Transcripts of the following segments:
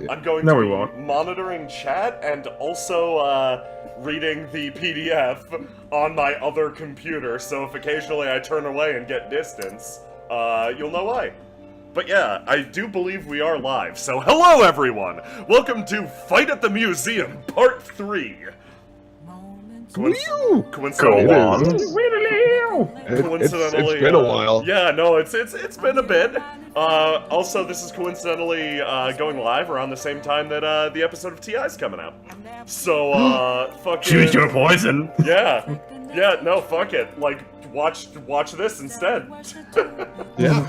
I'm going No, to we be won't. monitoring chat and also reading the PDF on my other computer, so if occasionally I turn away and get distance, you'll know why. But yeah, I do believe we are live, so hello everyone! Welcome to Fight at the Museum, Part 3! Coincidentally, Go on. coincidentally, It's been a while. Yeah, no, it's been a bit. Also, this is coincidentally going live around the same time that the episode of TI's coming out. So, fucking Choose your poison. yeah, no, fuck it. Like, watch this instead. Yeah.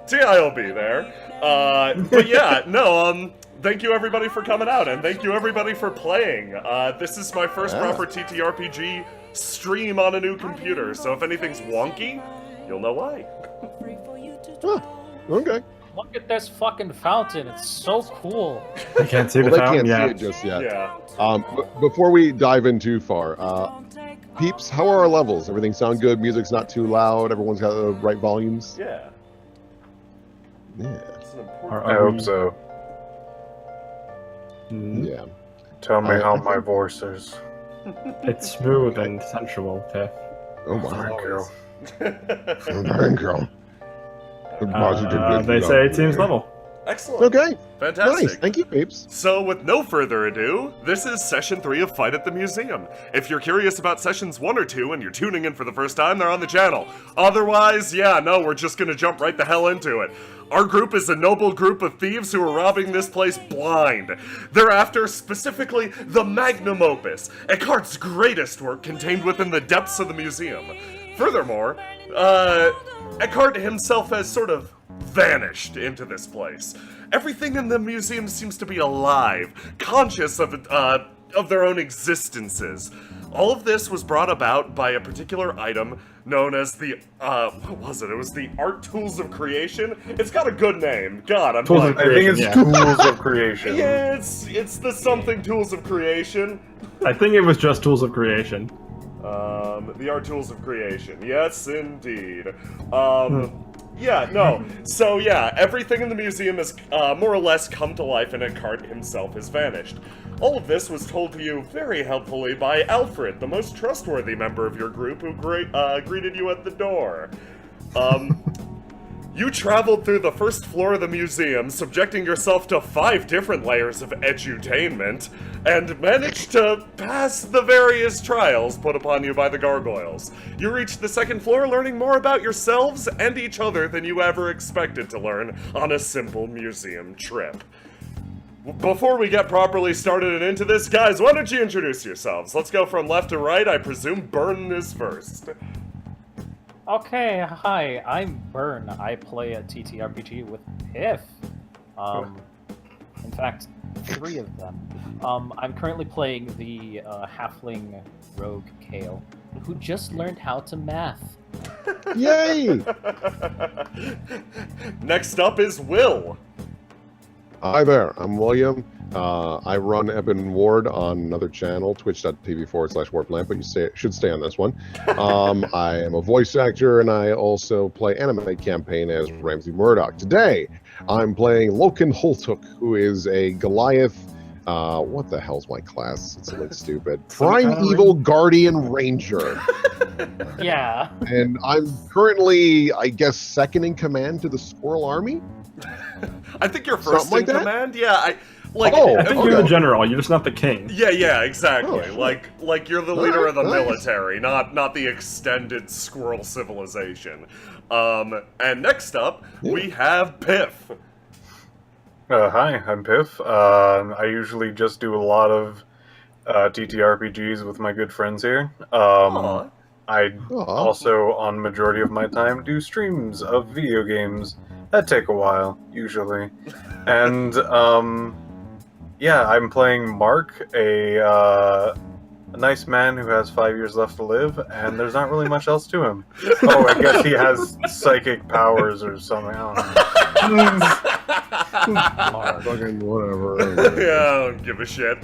TI will be there. But yeah, no, thank you everybody for coming out, and thank you everybody for playing. This is my first proper TTRPG stream on a new computer, so if anything's wonky, you'll know why. Huh. Okay. Look at this fucking fountain. It's so cool. I can't see the Well, they fountain can't see yet. it just yet. Yeah. Before we dive in too far, peeps, how are our levels? Everything sound good? Music's not too loud? Everyone's got the right volumes? Yeah. Yeah. It's an important... Are I we- hope so. Yeah. Tell me I how think- my voice is. It's smooth and sensual, Tiff. Oh my. Thank you. Thank you. They say it seems level. Excellent. Okay. Fantastic. Nice. Thank you, peeps. So, with no further ado, this is Session 3 of Fight at the Museum. If you're curious about Sessions 1 or 2 and you're tuning in for the first time, they're on the channel. Otherwise, yeah, no, we're just gonna jump right the hell into it. Our group is a noble group of thieves who are robbing this place blind. They're after, specifically, the magnum opus, Eckhart's greatest work contained within the depths of the museum. Furthermore, Eckhart himself has sort of vanished into this place. Everything in the museum seems to be alive, conscious of their own existences. All of this was brought about by a particular item known as the, what was it? It was the Art Tools of Creation? It's got a good name. God, I'm Tools like... of I think it's Yeah. Tools of Creation. Yeah, it's the something Tools of Creation. I think it was just Tools of Creation. The Art Tools of Creation. Yes, indeed. Yeah, no. So, yeah, everything in the museum has more or less come to life, and Eckhart himself has vanished. All of this was told to you very helpfully by Alfred, the most trustworthy member of your group, who greeted you at the door. You traveled through the first floor of the museum, subjecting yourself to 5 different layers of edutainment, and managed to pass the various trials put upon you by the gargoyles. You reached the second floor, learning more about yourselves and each other than you ever expected to learn on a simple museum trip. Before we get properly started and into this, guys, why don't you introduce yourselves? Let's go from left to right. I presume Burn is first. Okay, hi, I'm Burn. I play a TTRPG with Piff. In fact, 3 of them. I'm currently playing the halfling rogue Kale, who just learned how to math. Yay! Next up is Will. Hi there, I'm William. I run Eben Ward on another channel, twitch.tv/warplamp, but you should stay on this one. I am a voice actor, and I also play anime campaign as Ramsey Murdoch. Today, I'm playing Loken Holtuk, who is a Goliath. What the hell's my class? It's like stupid. Primeval Guardian Ranger. Yeah. And I'm currently, I guess, second in command to the Squirrel Army. I think you're first Something like in that? command. Yeah, I think I think you're okay. the general, you're just not the king. Yeah, exactly. Oh, sure. Like you're the leader of the Nice. military, not the extended squirrel civilization. And next up, we have Piff. Hi, I'm Piff. I usually just do a lot of TTRPGs with my good friends here. Aw. I also, on majority of my time, do streams of video games that take a while, usually. And, yeah, I'm playing Mark, a nice man who has 5 years left to live, and there's not really much else to him. Oh, I guess he has psychic powers or something, I don't know. Fucking whatever. Yeah, I don't give a shit.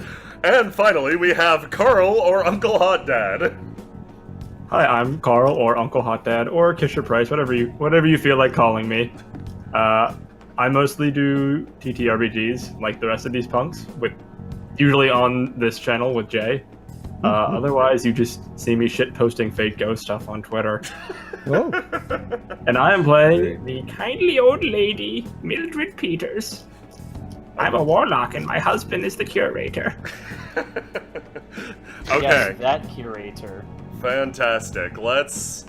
And finally, we have Carl or Uncle Hot Dad. Hi, I'm Carl, or Uncle Hot Dad, or Kisher Price, whatever you feel like calling me. I mostly do TTRPGs, like the rest of these punks, with usually on this channel with Jay. Otherwise, you just see me shit posting Fate Go stuff on Twitter. Oh. And I am playing the kindly old lady, Mildred Peters. I'm a warlock, and my husband is the curator. Okay. Yes, that curator. Fantastic. Let's,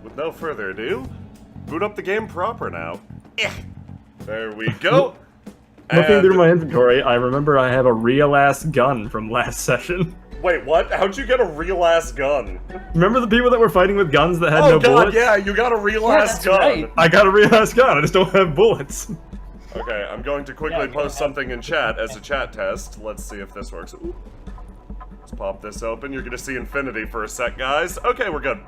with no further ado, boot up the game proper now. There we go. Looking And- through my inventory, I remember I have a real-ass gun from last session. Wait, what? How'd you get a real-ass gun? Remember the people that were fighting with guns that had Oh no god, bullets? yeah, you got a real-ass that's gun. right. I got a real-ass gun, I just don't have bullets. Okay, I'm going to quickly Yeah, you post have- something in chat as a chat test. Let's see if this works. Ooh. Let's pop this open. You're gonna see infinity for a sec, guys. Okay, we're good.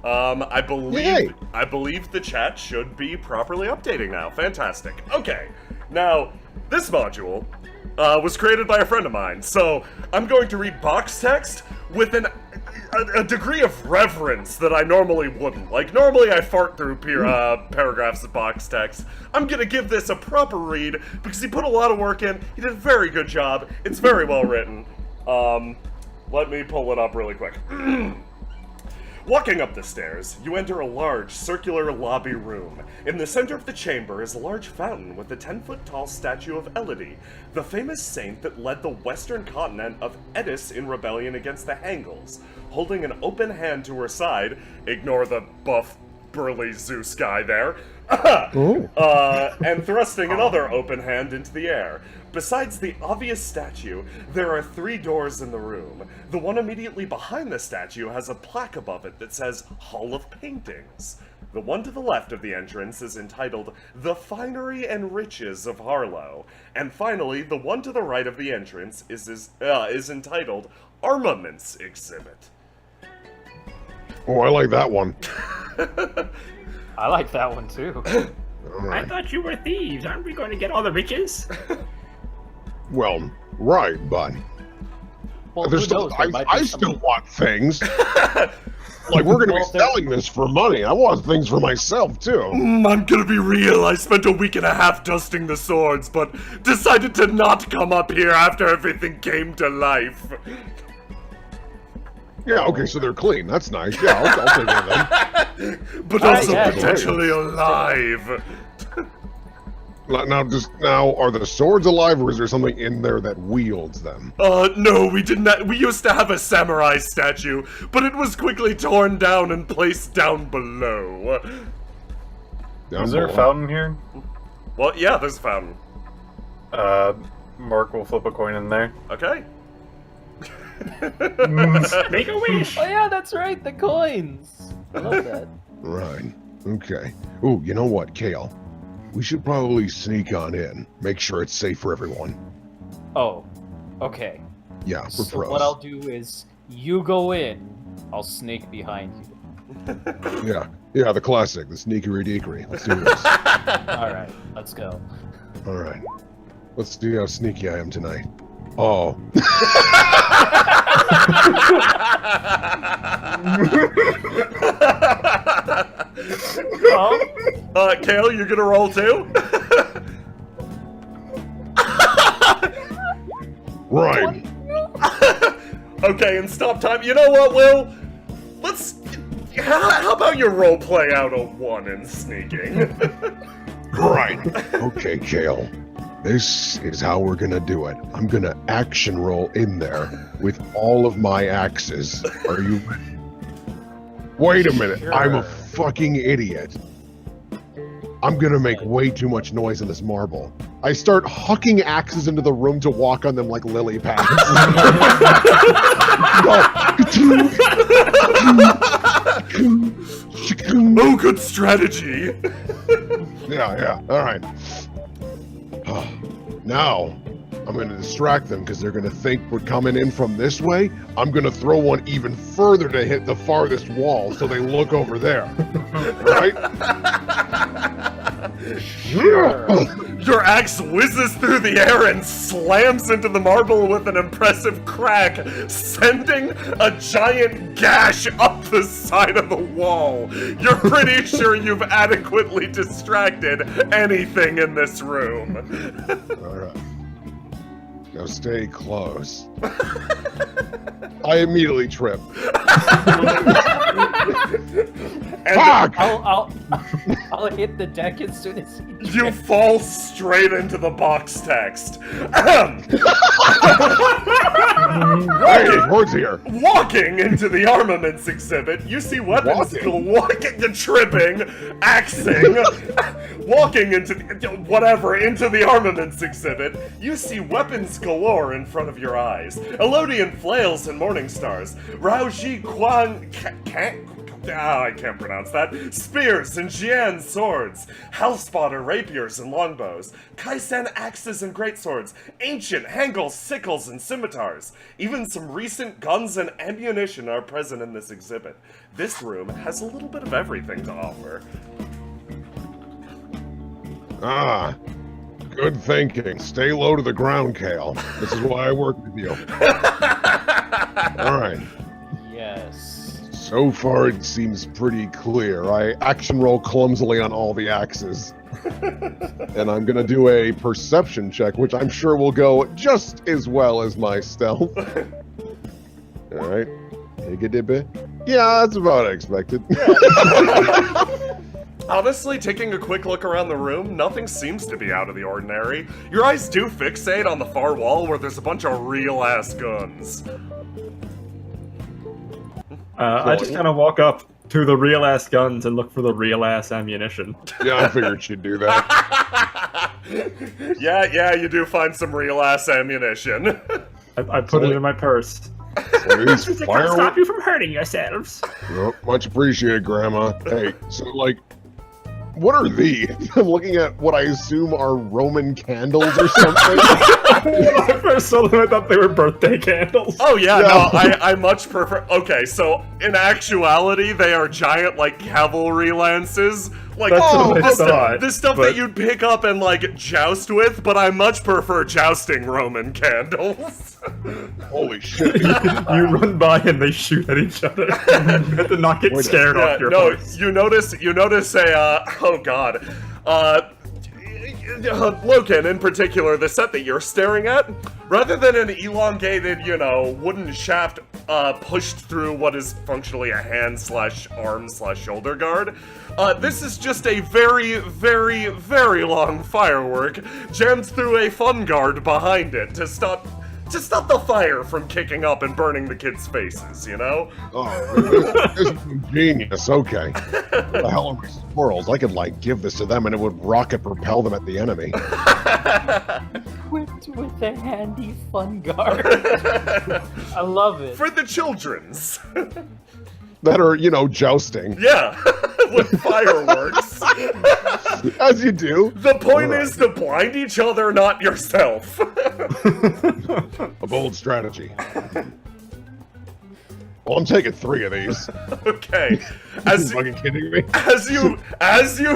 I Yay. believe the chat should be properly updating now. Fantastic. Okay, now this module was created by a friend of mine, so I'm going to read box text with a degree of reverence that I normally wouldn't. Like, normally I fart through paragraphs of box text. I'm gonna give this a proper read because he put a lot of work in. He did a very good job. It's very well written. Let me pull it up really quick. Walking up the stairs, you enter a large, circular lobby room. In the center of the chamber is a large fountain with a 10-foot-tall statue of Elodie, the famous saint that led the western continent of Eddis in rebellion against the Hangles. Holding an open hand to her side, ignore the buff, burly Zeus guy there, and thrusting another open hand into the air. Besides the obvious statue, there are 3 doors in the room. The one immediately behind the statue has a plaque above it that says Hall of Paintings. The one to the left of the entrance is entitled The Finery and Riches of Harlow. And finally, the one to the right of the entrance is entitled Armaments Exhibit. Oh, I like that one. I like that one too. All right. thought you were thieves. Aren't we going to get all the riches? Well, right, but Well, there's who still, knows? There might be I some- still want things. Like, we're going to Well, be there- selling this for money. I want things for myself, too. I'm gonna be real, I spent a week and a half dusting the swords, but decided to not come up here after everything came to life. Yeah, okay, so they're clean. That's nice. Yeah, I'll take one of them. But Alright, also yeah, potentially alive. Now, are the swords alive, or is there something in there that wields them? No, we did not. We used to have a samurai statue, but it was quickly torn down and placed down below. Down Is there a below. fountain here? Well, yeah, there's a fountain. Mark will flip a coin in there. Okay. Make a wish! Oh yeah, that's right, the coins. I love that. Right. Okay. Ooh, you know what, Kale? We should probably sneak on in. Make sure it's safe for everyone. Oh, okay. Yeah, we're So pros. what I'll do is, you go in, I'll snake behind you. Yeah, the classic, the sneakery deakery. Let's do this. All right, let's go. All right. Let's see how sneaky I am tonight. Oh. Kale, you gonna roll too? Right. Okay, and stop time. You know what, Will? Let's. How about you role play out a 1 in sneaking? Right. Okay, Kale. This is how we're gonna do it. I'm gonna action roll in there with all of my axes. Are you ready? Wait a minute. I'm a fucking idiot. I'm gonna make way too much noise on this marble. I start hucking axes into the room to walk on them like lily pads. Oh, good strategy. Yeah. All right. Now, I'm going to distract them because they're going to think we're coming in from this way. I'm going to throw one even further to hit the farthest wall so they look over there. Right? Sure. Your axe whizzes through the air and slams into the marble with an impressive crack, sending a giant gash up the side of the wall. You're pretty sure you've adequately distracted anything in this room. Alright. Now stay close. I immediately trip. And Fuck! I'll hit the deck as soon as you fall straight into the box text. Ahem. Hey, Hord's here. Walking into the armaments exhibit, you see weapons walking, tripping, axing, walking into into the armaments exhibit. You see weapons galore in front of your eyes. Elodian flails and morning stars. Raoji Quan I can't pronounce that. Spears and Jian swords, Hellspotter rapiers and longbows, Kaisen axes and greatswords, ancient Hangul sickles and scimitars. Even some recent guns and ammunition are present in this exhibit. This room has a little bit of everything to offer. Ah, good thinking. Stay low to the ground, Kale. This is why I work with you. Alright. Yes. So far, it seems pretty clear. I action roll clumsily on all the axes. And I'm gonna do a perception check, which I'm sure will go just as well as my stealth. Alright. Yeah, that's about what I expected. Honestly, taking a quick look around the room, nothing seems to be out of the ordinary. Your eyes do fixate on the far wall where there's a bunch of real-ass guns. I just kind of walk up to the real-ass guns and look for the real-ass ammunition. Yeah, I figured you'd do that. Yeah, you do find some real-ass ammunition. I put it in my purse. So these Can't stop fireworks. you from hurting yourselves. Oh, much appreciated, Grandma. Hey, so like, what are these? I'm looking at what I assume are Roman candles or something. When I first saw them, I thought they were birthday candles. Oh yeah, Yeah. no, I much prefer. Okay, so in actuality, they are giant like cavalry lances, like That's what I the thought, the stuff but- that you'd pick up and like joust with. But I much prefer jousting Roman candles. Holy shit. You run by and they shoot at each other. You have to not get Wait a- scared Yeah, off your no, horse. you notice a oh god, Loken in particular, the set that you're staring at, rather than an elongated, wooden shaft pushed through what is functionally a hand/arm/shoulder guard, this is just a very, very, very long firework jammed through a fun guard behind it to stop the fire from kicking up and burning the kids' faces, you know? Oh, this is genius. Okay. What the hell are my squirrels? I could, like, give this to them and it would rocket propel them at the enemy. Equipped with a handy fun guard. I love it. For the children's. That are, jousting. Yeah, with fireworks. As you do. The point is to blind each other, not yourself. A bold strategy. Well, I'm taking 3 of these. Okay. Are you fucking kidding me? As you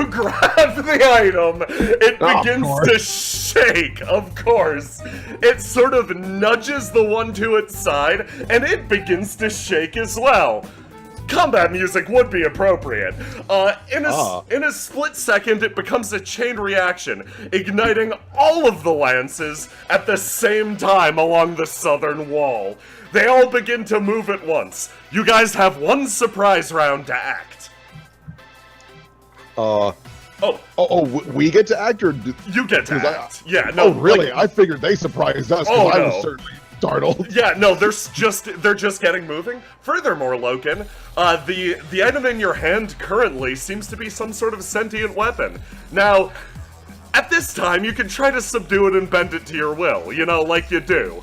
grab the item, it Oh, begins of to shake, of course. It sort of nudges the one to its side, and it begins to shake as well. Combat music would be appropriate. In a split second, it becomes a chain reaction, igniting all of the lances at the same time along the southern wall. They all begin to move at once. You guys have one surprise round to act. We get to act, or You get to 'Cause I- act. Yeah, no. oh, really? like- I figured they surprised us, Oh, because I no. was certainly startled. yeah, no, they're just getting moving. Furthermore, Loken, the item in your hand currently seems to be some sort of sentient weapon. Now, at this time, you can try to subdue it and bend it to your will, like you do.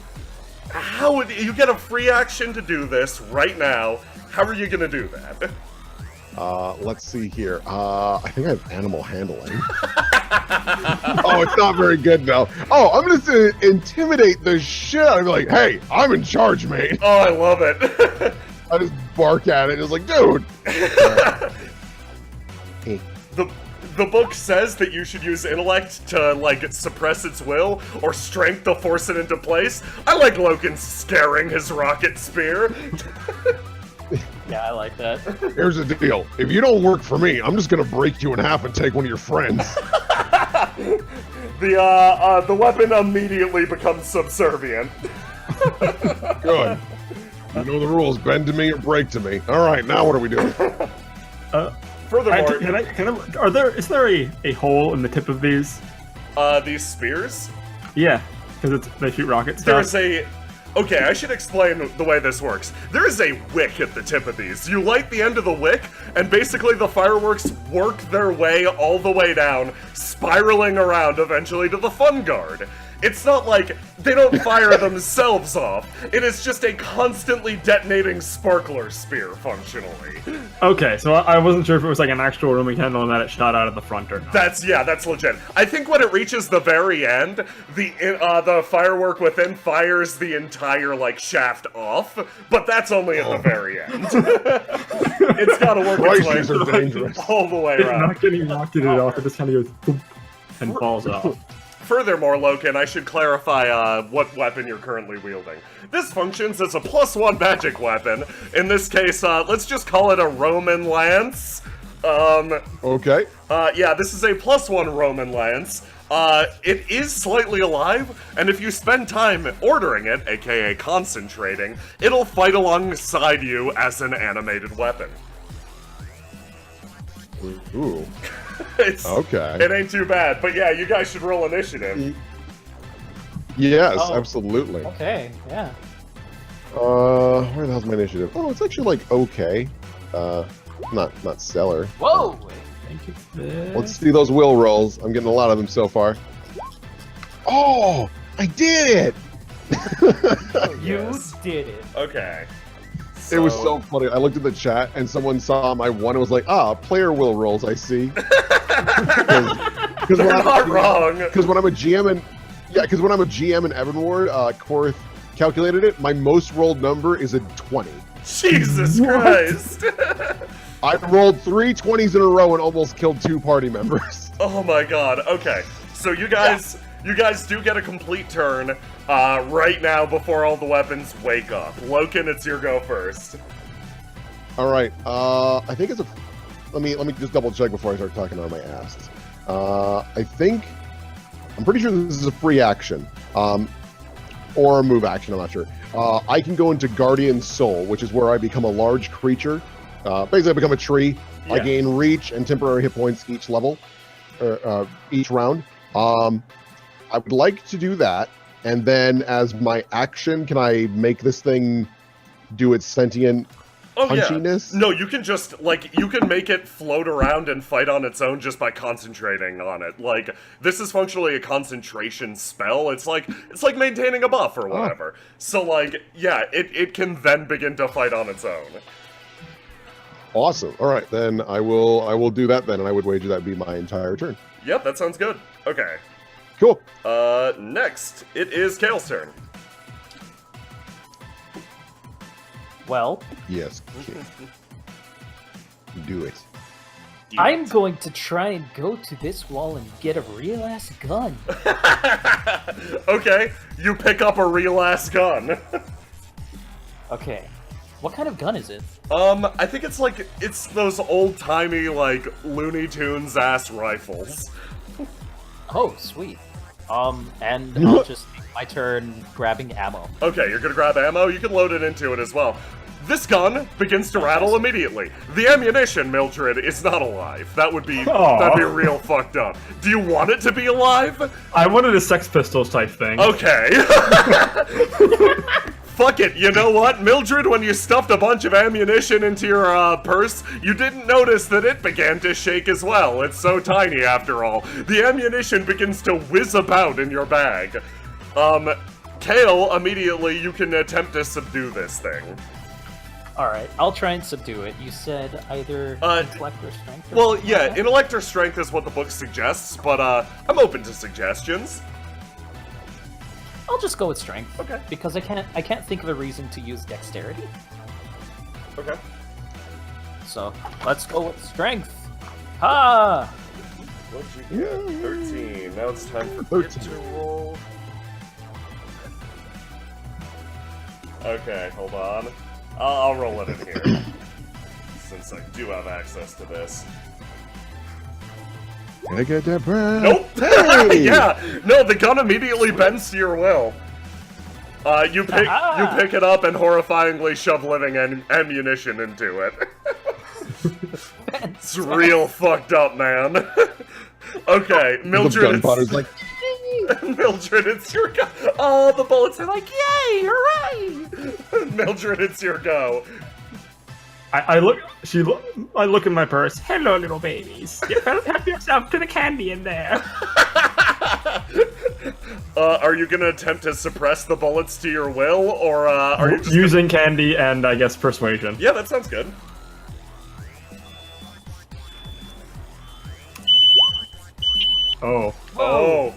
How would you get a free action to do this right now? How are you gonna do that? Let's see here. I think I have animal handling. Oh, it's not very good though. Oh, I'm gonna intimidate the shit out of it. Like, hey, I'm in charge, mate. Oh, I love it. I just bark at it. It's like, dude. Hey. the book says that you should use intellect to, like, suppress its will, or strength to force it into place. I like Loken scaring his rocket spear. Yeah, I like that. Here's the deal. If you don't work for me, I'm just gonna break you in half and take one of your friends. The weapon immediately becomes subservient. Good. You know the rules. Bend to me or break to me. All right, now what are we doing? Furthermore, Is there a hole in the tip of these? these spears? Yeah, because they shoot rocket stuff. Okay, I should explain the way this works. There is a wick at the tip of these. You light the end of the wick, and basically the fireworks work their way all the way down, spiraling around eventually to the fun guard. It's not like they don't fire themselves off. It is just a constantly detonating sparkler spear, functionally. Okay, so I wasn't sure if it was like an actual Roman candle and that it shot out of the front or not. That's legit. I think when it reaches the very end, the firework within fires the entire, like, shaft off, but that's only at the very end. It's gotta work its Prices are way dangerous. all the way It's around. not getting rocketed off, it just kind of goes boop and falls off. Furthermore, Loken, I should clarify what weapon you're currently wielding. This functions as a +1 magic weapon. In this case, let's just call it a Roman lance. Okay. Yeah, this is a +1 Roman lance. It is slightly alive, and if you spend time ordering it, aka concentrating, it'll fight alongside you as an animated weapon. Ooh. Okay. It ain't too bad, but yeah, you guys should roll initiative. Yes, Oh. absolutely. Okay, yeah. Where the hell's my initiative? Oh, it's actually like okay. Not stellar. Whoa! Thank you for this. Let's see those will rolls. I'm getting a lot of them so far. Oh, I did it! You Yes. did it. Okay. It was so funny. I looked at the chat and someone saw my one and was like, player will rolls, I see. Because They're not wrong. Because when I'm a GM in Evanward, Korth calculated it. My most rolled number is a 20. Jesus Christ. I rolled 3 20s in a row and almost killed 2 party members. Oh my god. Okay. So you guys do get a complete turn right now before all the weapons wake up. Loken, it's your go first. All right. I think it's a. Let me just double check before I start talking on my ass. I'm pretty sure this is a free action, or a move action. I'm not sure. I can go into Guardian Soul, which is where I become a large creature. Basically, I become a tree. Yeah. I gain reach and temporary hit points each level, or each round. I would like to do that, and then as my action, can I make this thing do its sentient punchiness? Yeah. No, you can just, you can make it float around and fight on its own just by concentrating on it. Like, this is functionally a concentration spell. It's like maintaining a buff or whatever. So, yeah, it can then begin to fight on its own. Awesome. All right, then I will do that then, and I would wager that'd be my entire turn. Yep, that sounds good. Okay. Cool. Next, it is Kale's turn. Well, Yes. Do it. I'm going to try and go to this wall and get a real ass gun. Okay, you pick up a real ass gun. Okay. What kind of gun is it? I think it's those old-timey, Looney Tunes ass rifles. Oh, sweet. And I'll just take my turn grabbing ammo. Okay, you're gonna grab ammo, you can load it into it as well. This gun begins to rattle immediately. The ammunition, Mildred, is not alive. That'd be real fucked up. Do you want it to be alive? I wanted a Sex Pistols type thing. Okay. Fuck it, you know what? Mildred, when you stuffed a bunch of ammunition into your purse, you didn't notice that it began to shake as well. It's so tiny after all. The ammunition begins to whiz about in your bag. Kale, immediately you can attempt to subdue this thing. Alright, I'll try and subdue it. You said either intellect or strength? Or Well, something yeah, like that? intellect or strength is what the book suggests, but I'm open to suggestions. I'll just go with strength. Okay. Because I can't think of a reason to use dexterity. Okay. So let's go with strength. Ha! What'd you get? Yay. 13. Now it's time for it 13. to roll. Okay, hold on. I'll roll it in here. Since I do have access to this. Can I get that breath? Nope! Hey! Yeah! No, the gun immediately bends to your will. You pick it up and horrifyingly shove living ammunition into it. It's real fucked up, man. Okay, The Mildred. gunpowder's like, Mildred, it's your go. Oh, the bullets are like, yay, hooray! Mildred, it's your go. I look in my purse. Hello, little babies. Help yourself to the candy in there. Are you gonna attempt to suppress the bullets to your will, or are you just Using candy and I guess persuasion. Yeah, that sounds good. Oh. Oh.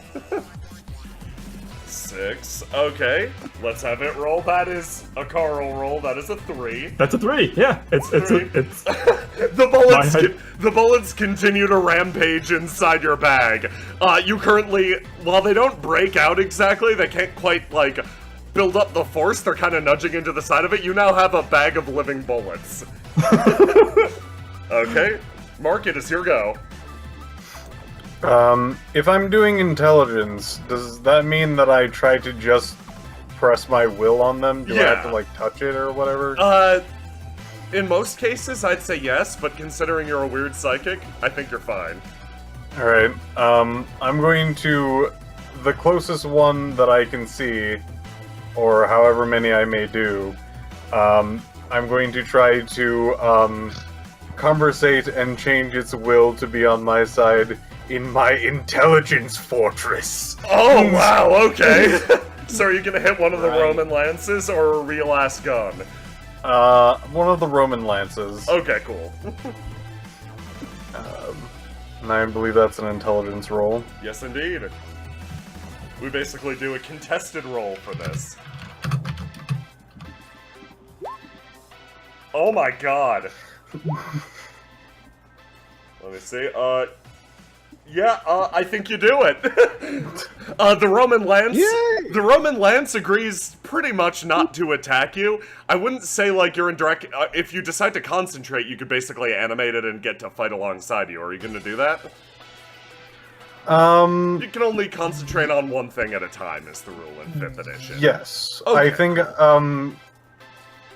6. Okay, let's have it roll. That is a Carl roll. That is a 3. That's a 3. Yeah, it's Three. it's The bullets continue to rampage inside your bag. You currently, while they don't break out exactly, they can't quite like build up the force. They're kind of nudging into the side of it. You now have a bag of living bullets. Okay, Mark, it is your go. If I'm doing intelligence, does that mean that I try to just press my will on them? Do I have Yeah. to, like, touch it or whatever? In most cases, I'd say yes, but considering you're a weird psychic, I think you're fine. Alright, I'm going to... The closest one that I can see, or however many I may do, I'm going to try to, conversate and change its will to be on my side in my intelligence fortress. Oh, wow, okay. So are you gonna hit one of the Right. Roman lances or a real ass gun? One of the Roman lances. Okay, cool. And I believe that's an intelligence roll. Yes, indeed. We basically do a contested roll for this. Oh my god. Let me see. Yeah, I think you do it. The Roman lance. Yay! The Roman lance agrees pretty much not to attack you. I wouldn't say like you're in direct. If you decide to concentrate, you could basically animate it and get to fight alongside you. Are you going to do that? You can only concentrate on one thing at a time. Is the rule in 5th edition? Yes. Okay.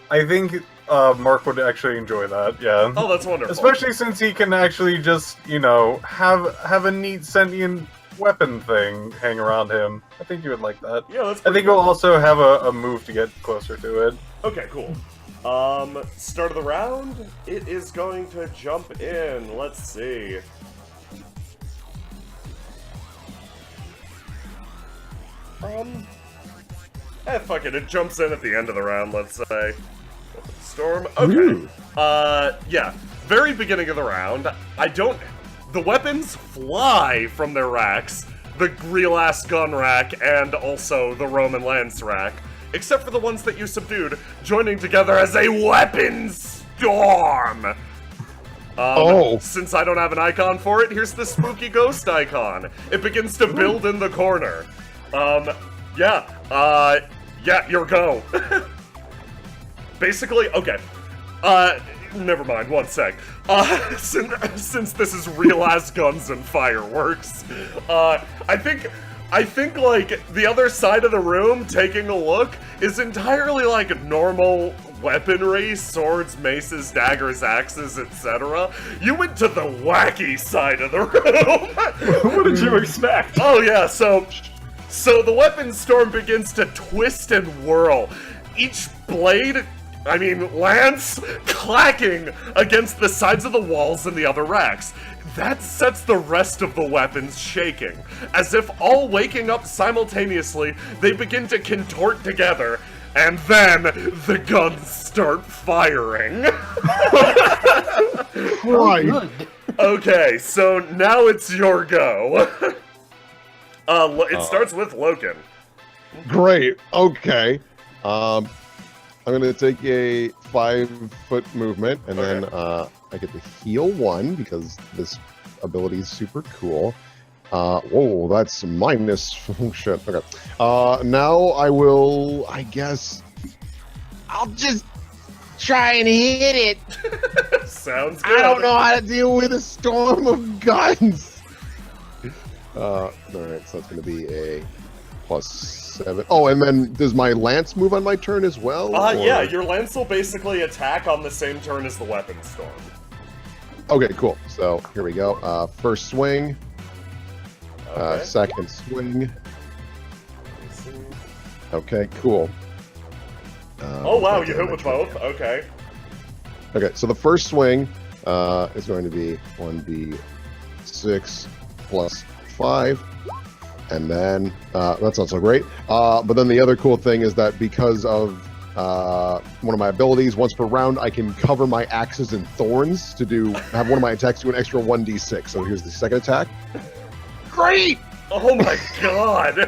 I think Mark would actually enjoy that, yeah. Oh, that's wonderful. Especially since he can actually just, you know, have a neat sentient weapon thing hang around him. I think you would like that. Yeah, that's. I pretty think he'll also have a move to get closer to it. Okay, cool. Start of the round. It is going to jump in. Let's see. Fuck it. It jumps in at the end of the round. Let's say. Storm. Okay. Ooh. Yeah. Very beginning of the round. The weapons fly from their racks. The real ass gun rack and also the Roman lance rack. Except for the ones that you subdued, joining together as a weapons storm! Since I don't have an icon for it, here's the spooky ghost icon. It begins to build in the corner. Yeah, your go. Basically, okay. Never mind, one sec. Since this is real-ass guns and fireworks, I think, like, the other side of the room, taking a look, is entirely, like, normal weaponry, swords, maces, daggers, axes, etc. You went to the wacky side of the room! What did you expect? Oh yeah, so the weapons storm begins to twist and whirl. Each blade, lance, clacking against the sides of the walls and the other racks. That sets the rest of the weapons shaking. As if all waking up simultaneously, they begin to contort together, and then the guns start firing. Right. Good. Okay, so now it's your go. It starts with Loken. Great. Okay. I'm gonna take a 5-foot movement, and then I get to heal 1 because this abilities. Super cool. Whoa, that's minus. Oh, shit. Okay. Now I will, I guess, I'll just try and hit it. Sounds good. I don't know how to deal with a storm of guns. All right, so that's going to be a +7. Oh, and then does my lance move on my turn as well? Yeah, your lance will basically attack on the same turn as the weapon storm. Okay, cool. So here we go. First swing. Okay. Second swing. Okay, cool. Oh wow, you hit with both? Okay. Okay, so the first swing is going to be 1d6 plus 5. And then, that's not so great. But then the other cool thing is that because of one of my abilities, once per round, I can cover my axes and thorns to have one of my attacks do an extra 1d6. So here's the second attack. Great! Oh my god!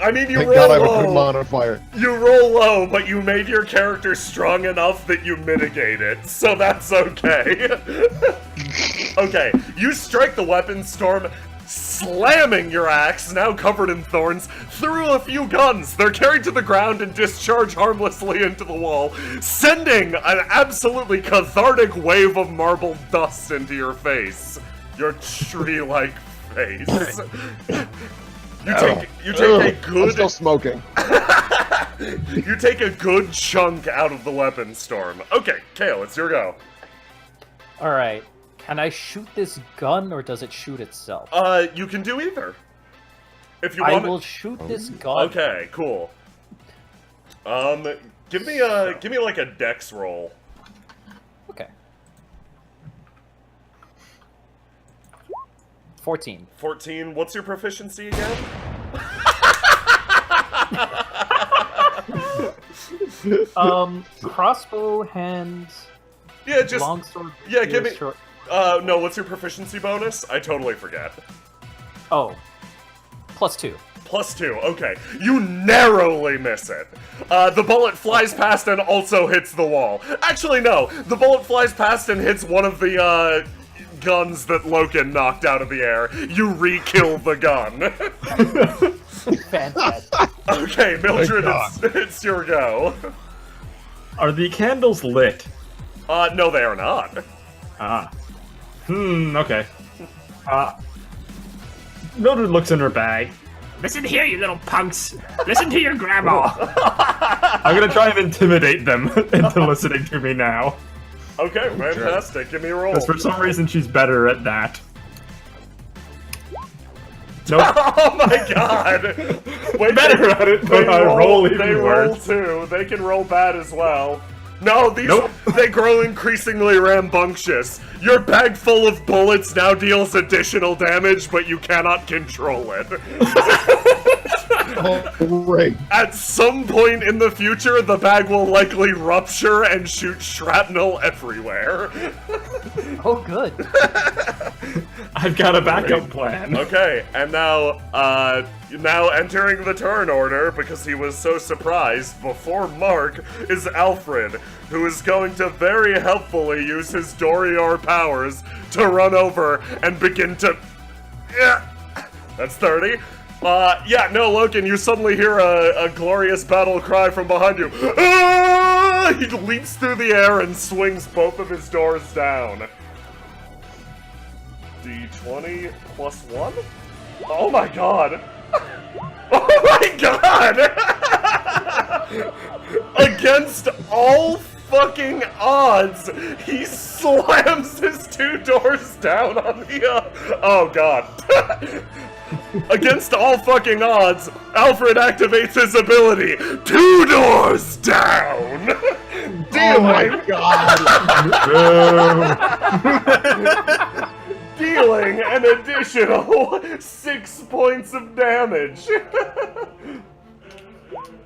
I mean, you Thank roll God I have a good low. modifier. You roll low, but you made your character strong enough that you mitigate it, so that's okay. Okay, you strike the weapon storm, slamming your axe, now covered in thorns, through a few guns. They're carried to the ground and discharge harmlessly into the wall, sending an absolutely cathartic wave of marble dust into your face. Your tree-like face. You take a I'm good still smoking. you take a good chunk out of the weapon storm. Okay, Kale, it's your go. Alright. Can I shoot this gun or does it shoot itself? You can do either. If you I want. will shoot this gun. Okay, cool. Give me like a dex roll. Okay. 14. 14. What's your proficiency again? Crossbow, hands, Yeah, just longsword. yeah, give me- short. no. What's your proficiency bonus? I totally forget. Oh. +2. +2, okay. You narrowly miss it. The bullet flies past and also hits the wall. Actually, no. The bullet flies past and hits one of the, guns that Loken knocked out of the air. You re-kill the gun. Fantastic. Okay, Mildred, God. it's your go. Are the candles lit? No, they are not. Ah. Okay. Mildred looks in her bag. Listen here, you little punks. Listen to your grandma. I'm gonna try and intimidate them into listening to me now. Okay, fantastic. Give me a roll. Because for some reason she's better at that. Nope. Oh my god! Wait, Better at it, but I roll even They roll worse. too. They can roll bad as well. No, these Nope. they grow increasingly rambunctious. Your bag full of bullets now deals additional damage, but you cannot control it. Oh, great. At some point in the future, the bag will likely rupture and shoot shrapnel everywhere. Oh, good. I've got a backup plan. Okay, and now entering the turn order, because he was so surprised, before Mark, is Alfred, who is going to very helpfully use his Dorior powers to run over and begin to... Yeah, that's 30. Yeah, no, Loken, you suddenly hear a glorious battle cry from behind you. Ah! He leaps through the air and swings both of his doors down. D20 plus 1? Oh my god! Oh my god! Against all fucking odds, he slams his two doors down on the, oh god. Against all fucking odds, Alfred activates his ability. 2 doors down! Oh my god! Dealing an additional 6 points of damage.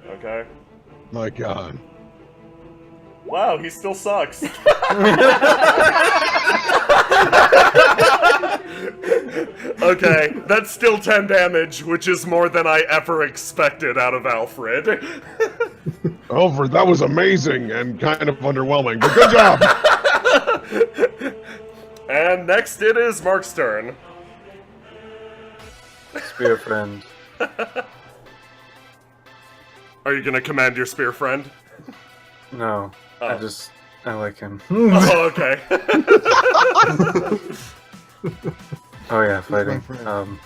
Okay. My god. Wow, he still sucks. Okay, that's still 10 damage, which is more than I ever expected out of Alfred. Alfred, that was amazing and kind of underwhelming, but good job! And next it is Mark's turn. Spear friend. Are you gonna command your spear friend? No, Oh. I like him. Oh, okay. Oh yeah, my fighting. friend?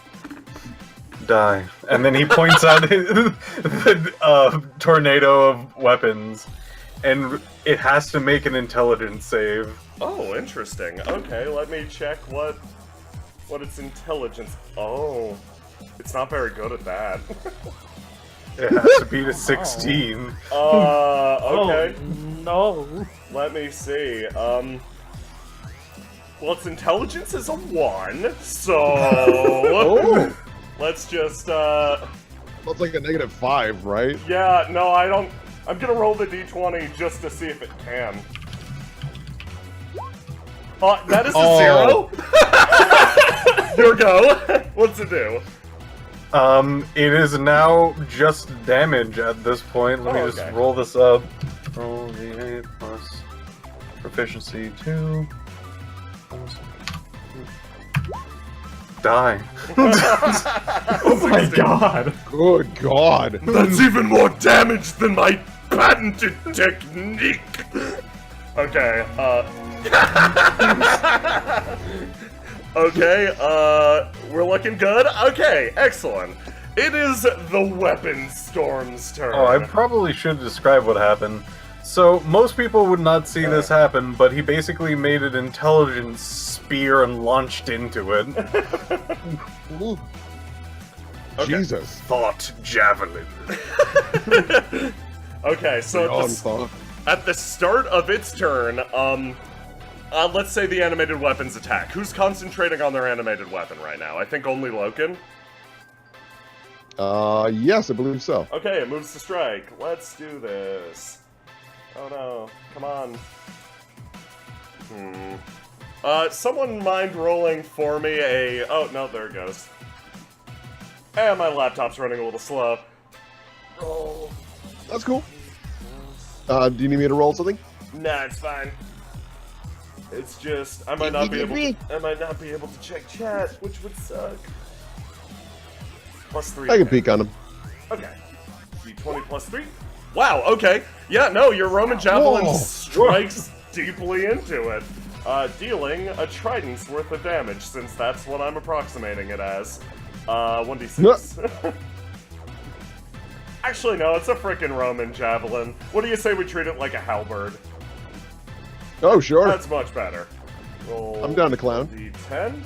Die. And then he points out the tornado of weapons, and it has to make an intelligence save. Oh, interesting. Okay, let me check what its intelligence. Oh, it's not very good at that. It has to beat a 16. Okay. Oh, no. Let me see. Well, its intelligence is a 1, so Oh, let's just that's like a -5, right? yeah, no, I don't. I'm gonna roll the d20 just to see if it can. That is a Oh. 0. Your go. What's it do? It is now just damage at this point. Let me Oh, just okay. roll this up. Roll d8 plus proficiency 2. Die. Oh my 16. god! Good God. That's even more damage than my patented technique. Okay, okay, we're looking good. Okay, excellent. It is the Weapon Storm's turn. Oh, I probably should describe what happened. So, most people would not see this happen, but he basically made an intelligence spear and launched into it. Ooh. Okay. Jesus. Thought Javelin. Okay, so On thought. at the start of its turn, let's say the animated weapons attack. Who's concentrating on their animated weapon right now? I think only Loken. Yes, I believe so. Okay, it moves to strike. Let's do this. Oh no, come on. Someone mind rolling for me a... Oh, no, there it goes. And my laptop's running a little slow. Roll. That's cool. Do you need me to roll something? Nah, it's fine. It's just I might not be able to check chat, which would suck. +3. I can peek on him. Okay. D20 +3. Wow, okay. Yeah, no, your Roman Javelin Whoa. strikes deeply into it, dealing a trident's worth of damage, since that's what I'm approximating it as. 1d6. Actually, no, it's a frickin' Roman Javelin. What do you say we treat it like a halberd? Oh, sure. That's much better. Roll I'm down to clown. D10.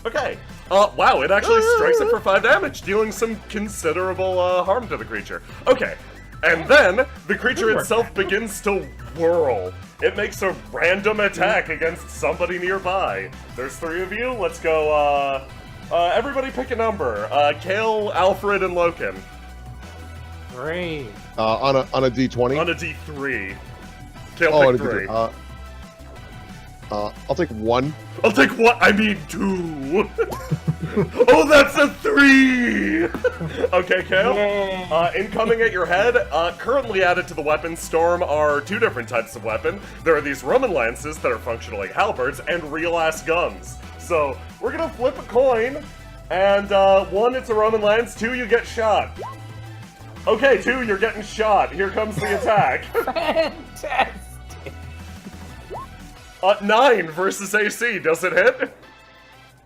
Okay. Wow, it actually strikes it for 5 damage, dealing some considerable harm to the creature. Okay. And then, the creature itself begins to whirl. It makes a random attack against somebody nearby. There's 3 of you. Let's go, everybody pick a number. Kale, Alfred, and Loken. Great. On a D20. On a D3. Kale, Oh, on a pick 3. D3. I'll take 1. I'll take what? I mean 2. Oh, that's a 3! Okay, Kale. Yay. Incoming at your head, currently added to the weapon storm are 2 different types of weapon. There are these Roman lances that are functional like halberds, and real-ass guns. So, we're gonna flip a coin, and 1, it's a Roman lance, 2, you get shot. Okay, 2, you're getting shot. Here comes the attack. Fantastic. 9 versus AC, does it hit?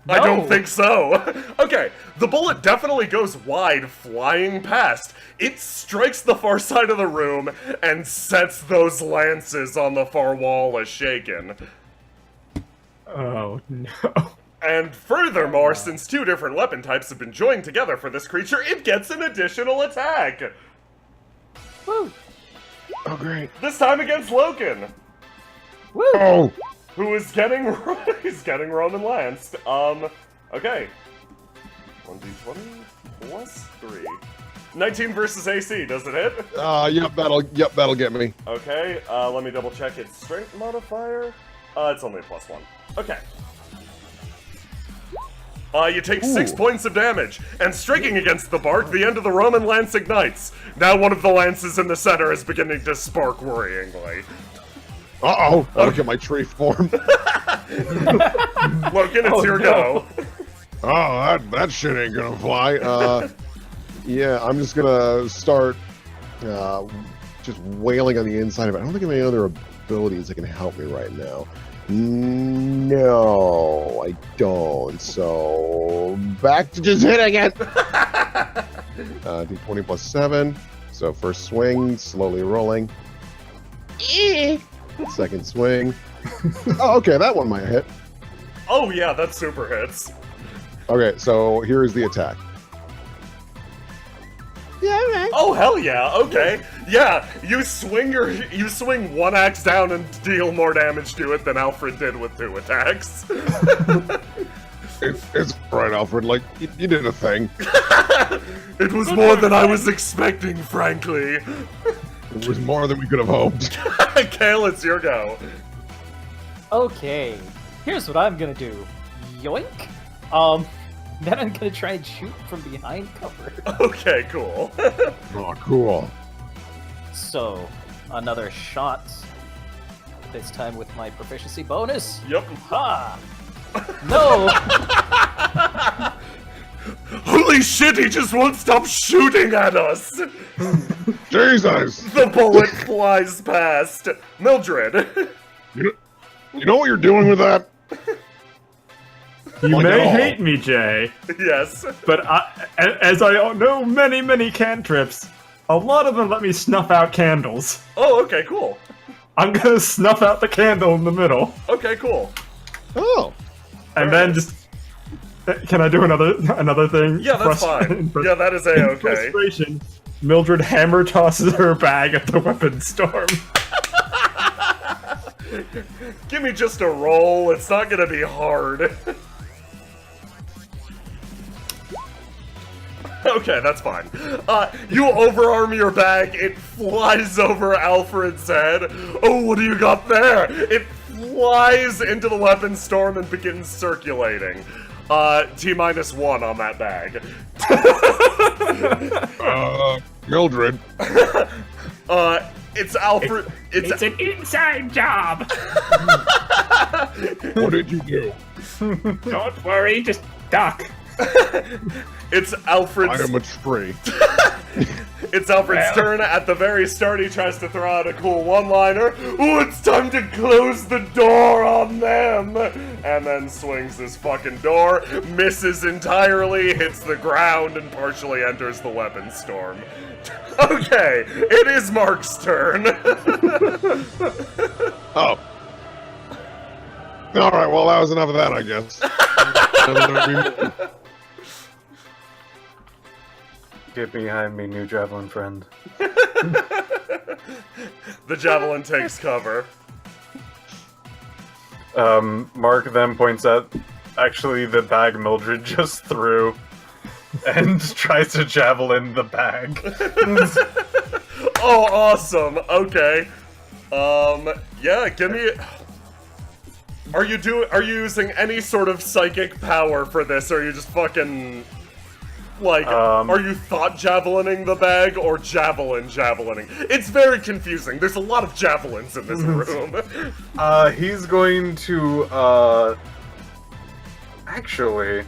I don't No. think so. Okay, the bullet definitely goes wide, flying past. It strikes the far side of the room and sets those lances on the far wall a-shaking. Oh no. And furthermore, since 2 different weapon types have been joined together for this creature, it gets an additional attack. Woo. Oh, great. This time against Loken, Woo. Oh! who is getting he's getting Roman lanced. Okay. 1d20 plus 3. 19 versus AC, does it hit? Yep, that'll get me. Okay, let me double check its strength modifier. It's only a +1. Okay. You take 6 points of damage, and striking against the bark, the end of the Roman lance ignites. Now one of the lances in the center is beginning to spark worryingly. Uh-oh! Look at my tree form. Logan, it's your go. Oh, that shit ain't gonna fly. Yeah, I'm just gonna start just wailing on the inside of it. I don't think I have any other abilities that can help me right now. No, I don't. So back to just hitting it. D20 plus 7. So first swing, slowly rolling. Second swing. Oh, okay, that one might hit. Oh yeah, that super hits. Okay, so here is the attack. Yeah, right. Oh hell yeah, okay. Yeah, you swing one axe down and deal more damage to it than Alfred did with 2 attacks. It's right, Alfred. Like, you did a thing. It was more than I was expecting, frankly. It was more than we could have hoped. Kale, it's your go. Okay, here's what I'm gonna do. Yoink. Then I'm gonna try and shoot from behind cover. Okay, cool. Oh, cool. So, another shot. This time with my proficiency bonus. Yep. Ha! No! Holy shit, he just won't stop shooting at us! Jesus! The bullet flies past. Mildred. You know what you're doing with that? You Like may at all. hate me, Jay, Yes. but as I know many cantrips, a lot of them let me snuff out candles. Oh, okay, cool. I'm gonna snuff out the candle in the middle, Okay, cool. Oh. and then just... Can I do another thing? Yeah, that's fine. Yeah, that is a-okay. Frustration, Mildred hammer tosses her bag at the weapon storm. Give me just a roll, it's not gonna be hard. Okay, that's fine. You overarm your bag, it flies over Alfred's head. Oh, what do you got there? It flies into the weapon storm and begins circulating. T-1 on that bag. Mildred. It's Alfred. It's an inside job! What did you do? Don't worry, just duck. It's Alfred's. I am a tree. It's Alfred's turn. At the very start, he tries to throw out a cool one-liner. Ooh, it's time to close the door on them! And then swings this fucking door, misses entirely, hits the ground, and partially enters the weapon storm. Okay, it is Mark's turn. Oh. Alright, well, that was enough of that, I guess. Get behind me, new javelin friend. The javelin takes cover. Mark then points at actually the bag Mildred just threw and tries to javelin the bag. Oh, awesome. Okay. Yeah, give me... Are you using any sort of psychic power for this, or are you just fucking... Like, are you thought javelining the bag, or javelining? It's very confusing. There's a lot of javelins in this room. He's going to, actually...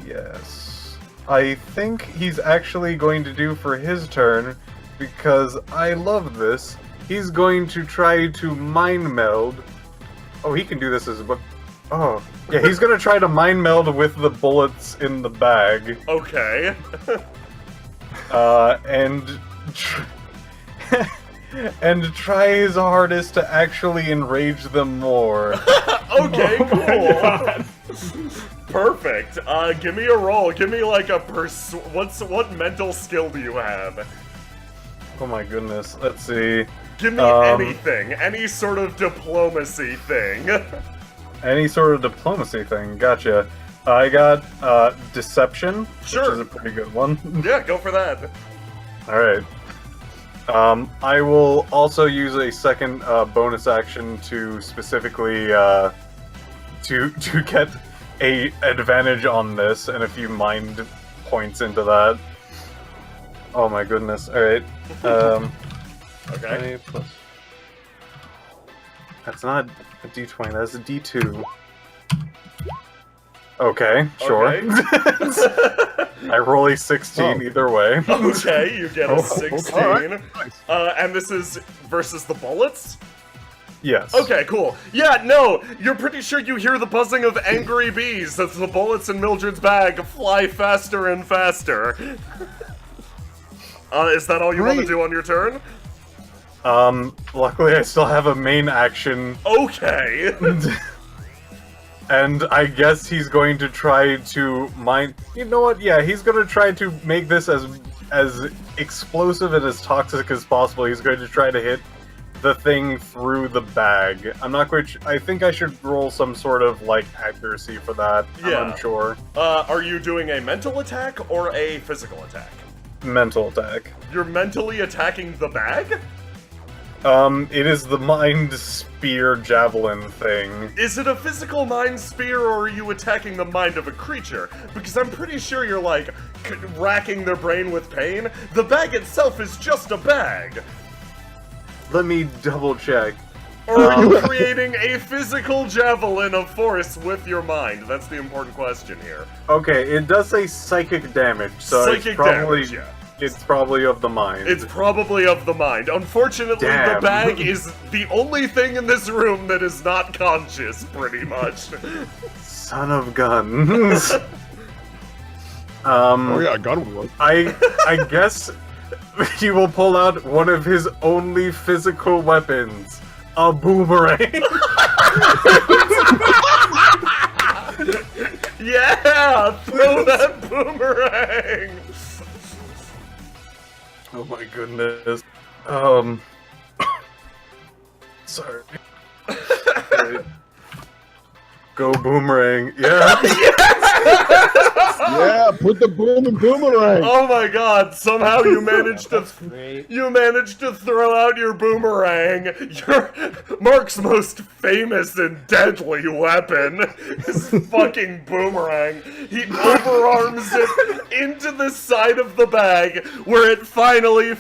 Yes. I think he's actually going to do for his turn, because I love this. He's going to try to mind meld. Oh, he can do this as well. Oh, yeah, he's gonna try to mind meld with the bullets in the bag. Okay. And try his hardest to actually enrage them more. Okay, Oh my cool. Perfect. Give me a roll. Give me like a what mental skill do you have? Oh my goodness. Let's see. Give me anything. Any sort of diplomacy thing. Any sort of diplomacy thing. Gotcha. I got deception, Sure. which is a pretty good one. Yeah, go for that. All right. I will also use a second bonus action to specifically to get a advantage on this and a few mind points into that. Oh my goodness. Alright. Okay. 20 plus. That's not a d20, that's a d2. Okay, sure. Okay. I roll a 16 either way. Okay, you get a Oh, 16. alright, nice. And this is versus the bullets? Yes. Okay, cool. Yeah, no, you're pretty sure you hear the buzzing of angry bees as the bullets in Mildred's bag fly faster and faster. Is that all you want to Great. do on your turn? Luckily I still have a main action, Okay. and I guess he's going to try to mine. You know what? Yeah, he's going to try to make this as explosive and as toxic as possible. He's going to try to hit the thing through the bag. I'm not quite. I think I should roll some sort of like accuracy for that. Yeah. I'm unsure. Are you doing a mental attack or a physical attack? Mental attack. You're mentally attacking the bag? It is the mind spear javelin thing. Is it a physical mind spear, or are you attacking the mind of a creature? Because I'm pretty sure you're, like, racking their brain with pain. The bag itself is just a bag. Let me double check. Or are you creating a physical javelin of force with your mind? That's the important question here. Okay, it does say psychic damage, so Psychic it's probably damage, yeah. it's probably of the mind. It's probably of the mind. Unfortunately, the Damn. bag is the only thing in this room that is not conscious, pretty much. Son of guns. Oh yeah, a gun would work. I guess he will pull out one of his only physical weapons, a boomerang. Yeah! Throw that boomerang! Oh my goodness. Sorry. Right. Go boomerang. Yeah. Yeah, put the boom in boomerang. Oh my god, somehow you managed to Great. throw out your boomerang. Your Mark's most famous and deadly weapon is fucking boomerang. He overarms it into the side of the bag where it finally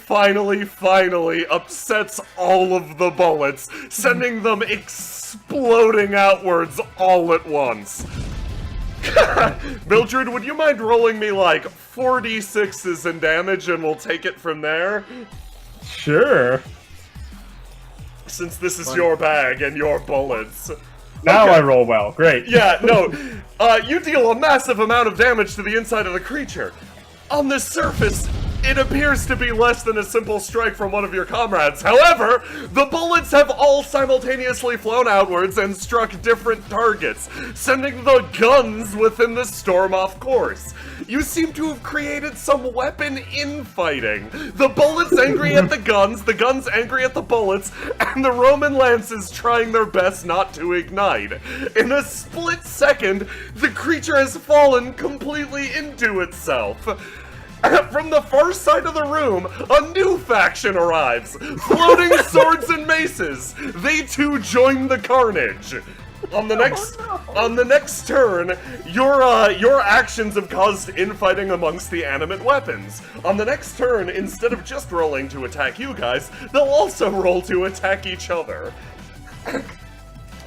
upsets all of the bullets, sending them exploding outwards all at once. Mildred, would you mind rolling me like 4d6s in damage and we'll take it from there? Sure. Since this is your bag and your bullets. Now Okay. I roll well. Great. Yeah, no. You deal a massive amount of damage to the inside of the creature. On the surface, it appears to be less than a simple strike from one of your comrades. However, the bullets have all simultaneously flown outwards and struck different targets, sending the guns within the storm off course. You seem to have created some weapon infighting. The bullets angry at the guns angry at the bullets, and the Roman lances trying their best not to ignite. In a split second, the creature has fallen completely into itself. From the far side of the room, a new faction arrives, floating swords and maces. They too join the carnage. On the next turn, your actions have caused infighting amongst the animate weapons. On the next turn, instead of just rolling to attack you guys, they'll also roll to attack each other.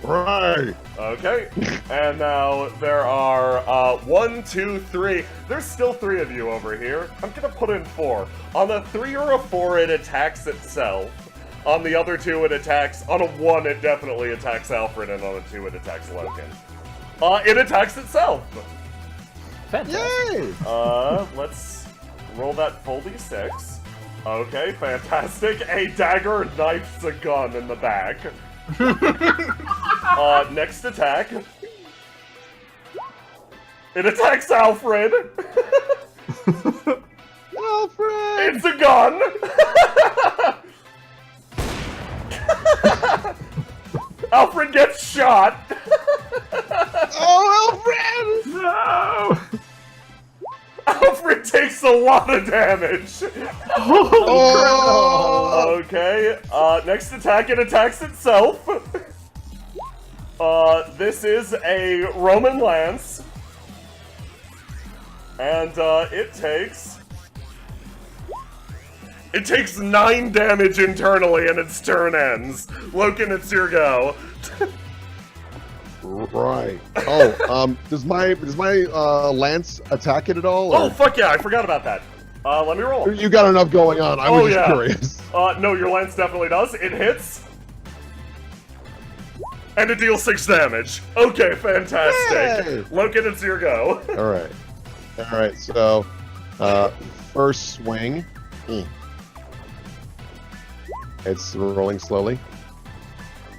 Right. Okay, and now there are 1, 2, 3. There's still 3 of you over here. I'm gonna put in 4. On a 3 or a 4, it attacks itself. On the other 2, it attacks. On a 1, it definitely attacks Alfred, and on a 2, it attacks Logan. It attacks itself. Fantastic. Yay! Let's roll that full d6. Okay, fantastic. A dagger knifes a gun in the back. Next attack. It attacks Alfred. Alfred! It's a gun. Alfred gets shot. Oh, Alfred! No! Alfred takes a lot of damage. Oh! Okay, next attack, it attacks itself. This is a Roman lance. And, it takes It takes 9 damage internally and its turn ends. Loken, it's your go. Right. Oh, does my lance attack it at all? Oh, or- fuck yeah, I forgot about that. Let me roll. You got enough going on. I was Oh, just yeah. curious. No, your lance definitely does. It hits. And it deals 6 damage. Okay, fantastic. Yay! Loken, it's your go. All right. All right. So, first swing. It's rolling slowly.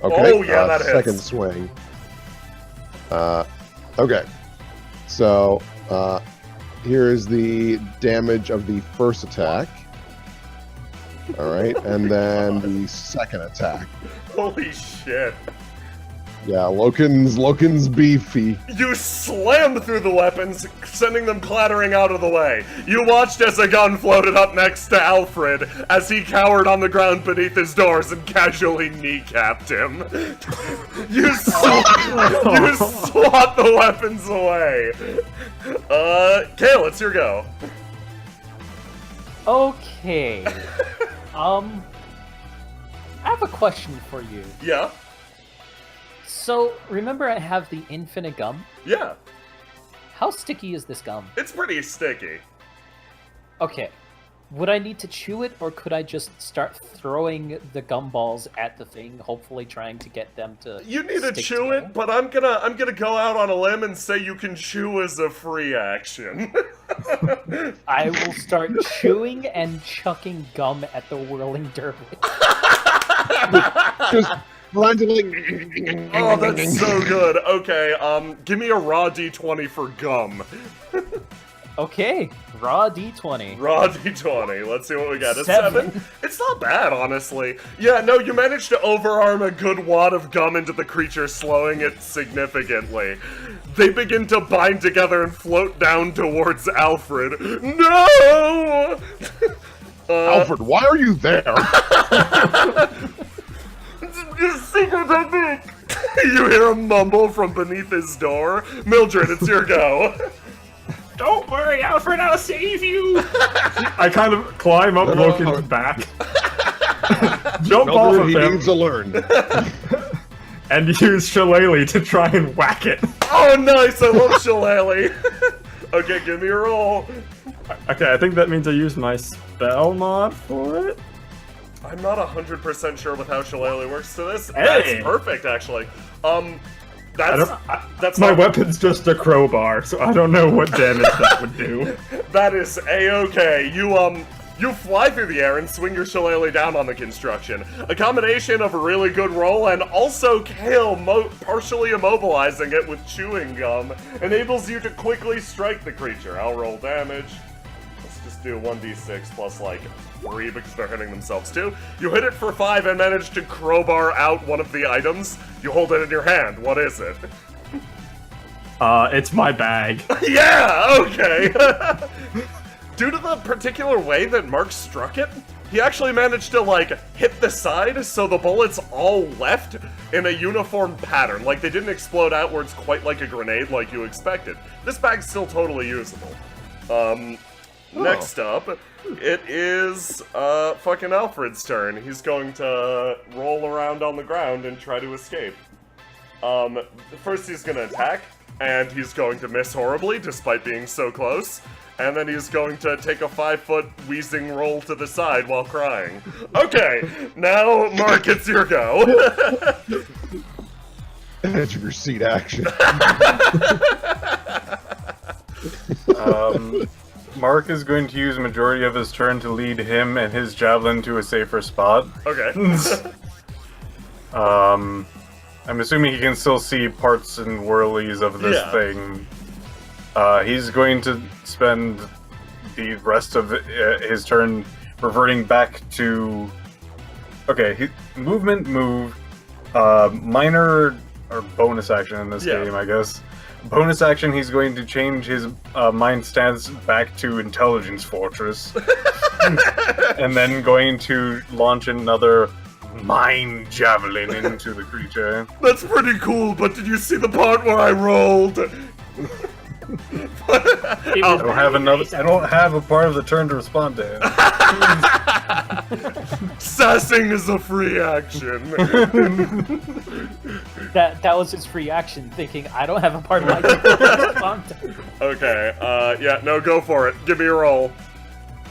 Okay. Oh, yeah, that hits. Second swing. Okay. So, here is the damage of the first attack. All right, and then the second attack. Holy shit. Yeah, Loken's beefy. You slammed through the weapons, sending them clattering out of the way. You watched as a gun floated up next to Alfred as he cowered on the ground beneath his doors and casually kneecapped him. You swat the weapons away. Kale, it's your go. Okay. I have a question for you. Yeah? So, remember I have the infinite gum? Yeah. How sticky is this gum? It's pretty sticky. Okay. Would I need to chew it, or could I just start throwing the gumballs at the thing, hopefully trying to get them to You need to stick chew together? it, but I'm gonna go out on a limb and say you can chew as a free action. I will start chewing and chucking gum at the whirling dervish. Just blindly. Oh, that's so good. Okay, give me a raw d20 for gum. Okay, raw d20. Raw d20. Let's see what we got. A 7. 7? It's not bad, honestly. Yeah, no, you managed to overarm a good wad of gum into the creature, slowing it significantly. They begin to bind together and float down towards Alfred. No! Alfred, why are you there? It's secret technique! You hear a mumble from beneath his door. Mildred, it's your go. Don't worry, Alfred, I'll save you! I kind of climb up No. Loken's back, jump off Mildred, of he him, needs to learn. and use Shillelagh to try and whack it. Oh, nice! I love Shillelagh. Okay, give me a roll. Okay, I think that means I use my spell mod for it. I'm not 100% sure with how Shillelagh works to this. Hey! That's perfect, actually. That's My not- weapon's just a crowbar, so I don't know what damage that would do. That is a-okay. You fly through the air and swing your Shillelagh down on the construction. A combination of a really good roll and also Kale partially immobilizing it with chewing gum enables you to quickly strike the creature. I'll roll damage. Let's just do 1d6 plus like 3 because they're hitting themselves too. You hit it for 5 and manage to crowbar out one of the items. You hold it in your hand. What is it? It's my bag. Yeah, okay. Due to the particular way that Mark struck it, he actually managed to, like, hit the side so the bullets all left in a uniform pattern. Like, they didn't explode outwards quite like a grenade like you expected. This bag's still totally usable. Next up, it is, fucking Alfred's turn. He's going to roll around on the ground and try to escape. First he's gonna attack, and he's going to miss horribly despite being so close. And then he's going to take a 5-foot wheezing roll to the side while crying. Okay, now Mark, it's your go. Edge of your seat action. Mark is going to use majority of his turn to lead him and his javelin to a safer spot. Okay. I'm assuming he can still see parts and whirlies of this Yeah. thing. He's going to spend the rest of his turn reverting back to... Okay, movement, move, minor, or bonus action in this Yeah. game, I guess. Bonus action, he's going to change his mind stance back to Intelligence Fortress. And then going to launch another Mind Javelin into the creature. That's pretty cool, but did you see the part where I rolled? I don't have a part of the turn to respond to it. Sassing is a free action. That was his free action, thinking I don't have a part of my game to respond to. Okay, yeah, no, go for it. Give me a roll.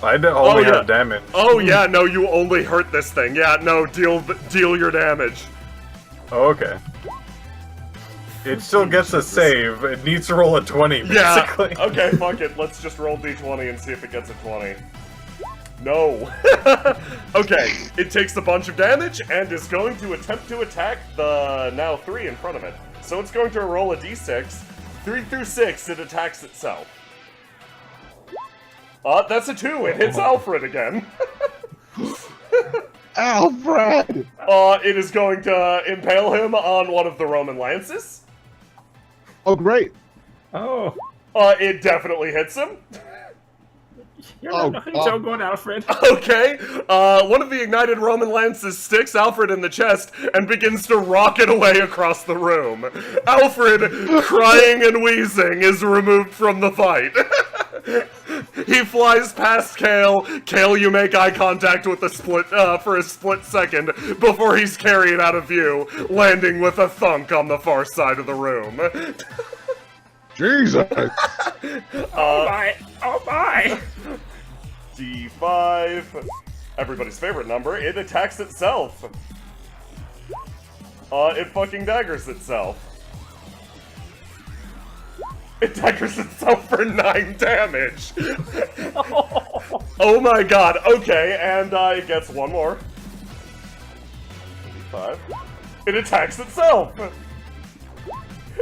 I only yeah. have damage. Oh yeah, no, you only hurt this thing. Yeah, no, deal your damage. Oh, okay. It still gets a save. It needs to roll a 20, Yeah. basically. Okay, fuck it. Let's just roll d20 and see if it gets a 20. No. Okay, it takes a bunch of damage and is going to attempt to attack the now 3 in front of it. So it's going to roll a d6. 3 through 6, it attacks itself. That's a 2. It hits Alfred again. Alfred! It is going to impale him on one of the Roman lances. Oh, great. Oh, It definitely hits him. you're Oh, not looking so good, Alfred. Okay, one of the ignited Roman lances sticks Alfred in the chest and begins to rocket away across the room. Alfred, crying and wheezing, is removed from the fight. He flies past Kale. Kale, you make eye contact with for a split second before he's carried out of view, landing with a thunk on the far side of the room. Jesus! Oh my! D5. Everybody's favorite number. It attacks itself. It fucking daggers itself. It daggers itself for 9 damage. Oh my god. Okay, and it gets one more. D5. It attacks itself.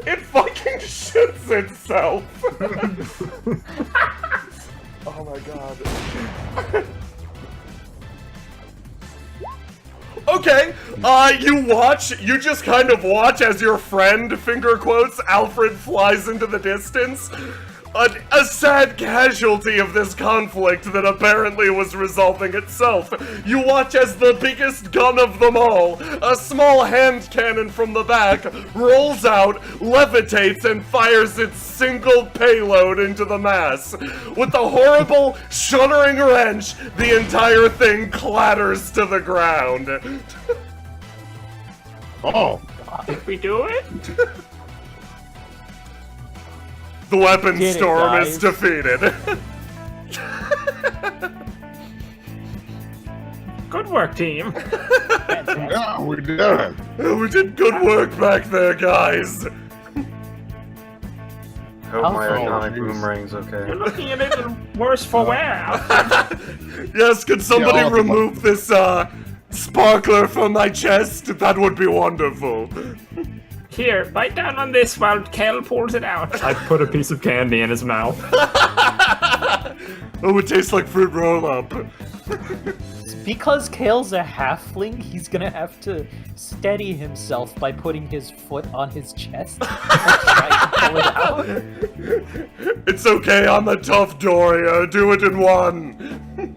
It fucking shoots itself. Oh my god. Okay, you just kind of watch as your friend, finger quotes, Alfred flies into the distance. A sad casualty of this conflict that apparently was resolving itself. You watch as the biggest gun of them all, a small hand cannon from the back, rolls out, levitates, and fires its single payload into the mass. With a horrible, shuddering wrench, the entire thing clatters to the ground. Oh! Did we do it? The weapon Get it, storm is guys. defeated. Good work, team. Yeah, we did it! We did good work back there, guys. Hope my Oh, iconic jeez. boomerang's okay. You're looking a little worse for wear, Alfred. Yes, could somebody Yeah, I'll remove this sparkler from my chest? That would be wonderful. Here, bite down on this while Kel pulls it out. I put a piece of candy in his mouth. Oh, it tastes like fruit roll-up. Because Kale's a halfling, he's gonna have to steady himself by putting his foot on his chest and trying to pull it out. It's okay, I'm a tough Doria. Do it in one.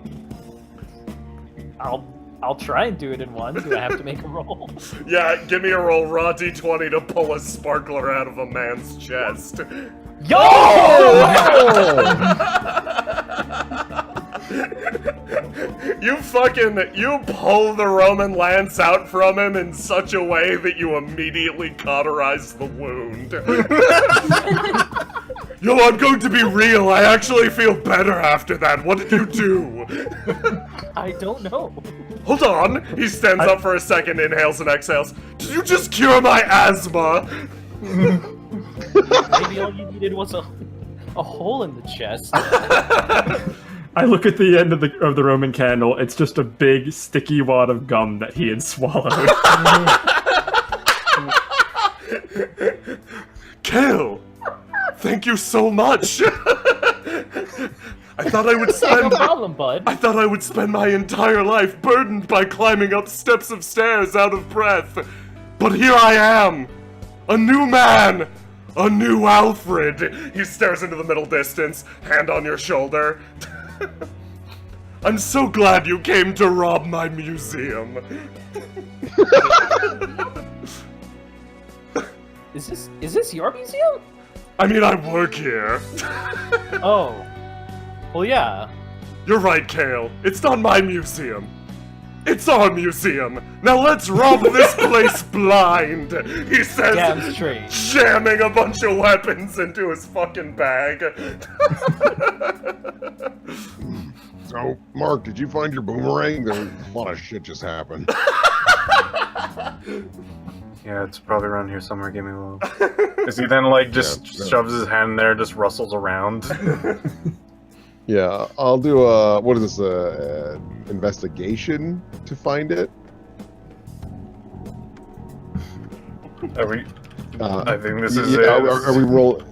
I'll try and do it in one. Do I have to make a roll? Yeah, give me a roll, raw d20 to pull a sparkler out of a man's chest. Yo! You pull the Roman lance out from him in such a way that you immediately cauterize the wound. Yo, I'm going to be real. I actually feel better after that. What did you do? I don't know. Hold on. He stands up for a second, inhales and exhales. Did you just cure my asthma? Maybe all you needed was a hole in the chest. I look at the end of the Roman candle. It's just a big, sticky wad of gum that he had swallowed. Kale, thank you so much. I thought I would No spend. problem, bud. I thought I would spend my entire life burdened by climbing up steps of stairs out of breath. But here I am, a new man, a new Alfred. He stares into the middle distance, hand on your shoulder. I'm so glad you came to rob my museum. Is this your museum? I mean, I work here. Oh. Well, yeah. You're right, Kale. It's not my museum. It's our museum. Now let's rob this place blind, he says, Damn straight. jamming a bunch of weapons into his fucking bag. So, Mark, did you find your boomerang? There's a lot of shit just happened. Yeah, it's probably around here somewhere. Give me a little. Is he then like just Yeah. shoves his hand there, just rustles around? Yeah, I'll do a, what is this, investigation to find it? Are we? Uh, I think this is yeah, it. are we roll?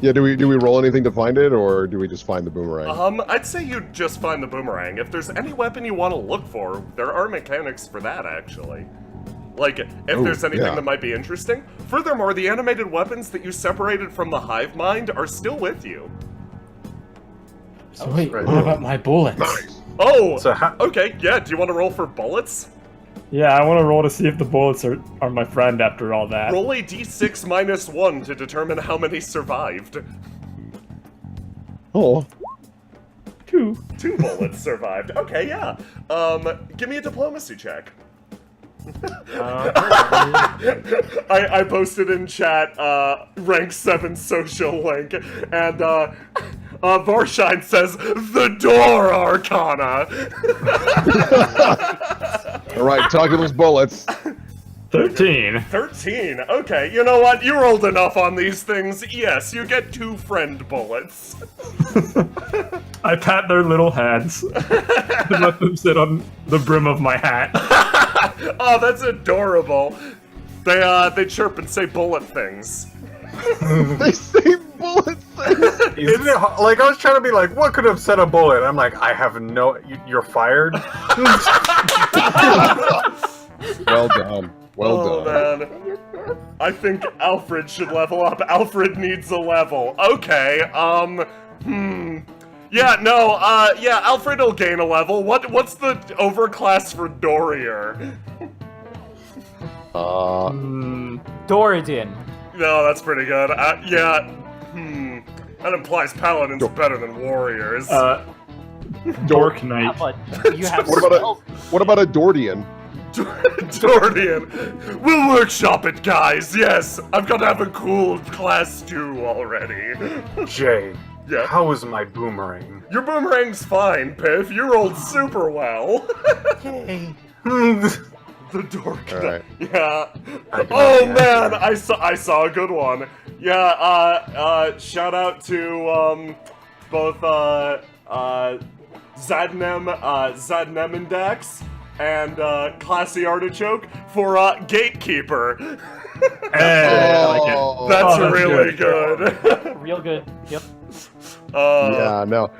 Yeah, do we roll anything to find it, or do we just find the boomerang? I'd say you just find the boomerang. If there's any weapon you want to look for, there are mechanics for that, actually. Like, if Oh, there's anything yeah. that might be interesting. Furthermore, the animated weapons that you separated from the hive mind are still with you. So wait, right. what about my bullets? Nice. Oh! So how? Okay, yeah, do you want to roll for bullets? Yeah, I want to roll to see if the bullets are my friend after all that. Roll a d6 minus 1 to determine how many survived. Oh, 2. 2 bullets survived. Okay, yeah. Give me a diplomacy check. I posted in chat rank 7 social link, and Varshine says the door arcana. all right, talk to those bullets. 13. 13. Okay, you know what? You rolled enough on these things. Yes, you get 2 friend bullets. I pat their little heads and let them sit on the brim of my hat. Oh, that's adorable. They chirp and say bullet things. They say bullet things. Isn't it like I was trying to be like, what could have set a bullet? I'm like, I have no. You're fired. Well done. Well done. Man. I think Alfred should level up. Alfred needs a level. Okay, yeah, no, yeah, Alfred will gain a level. What's the overclass for Dorier? Doradin. No, that's pretty good. Yeah, that implies paladins are better than warriors. Dork Knight. But you have What about a Dordian? Dordian. We'll workshop it, guys. Yes, I've got to have a cool class 2 already. Jay, Yeah. how is my boomerang? Your boomerang's fine, Piff. You rolled super well. The dork. All right. Yeah. I can Oh imagine. man, I saw a good one. Yeah. Shout out to both Zadnem and Dax and Classy Artichoke for Gatekeeper. Hey, I like it. Oh, That's that's really good. good. real good. Yep. Yeah, no.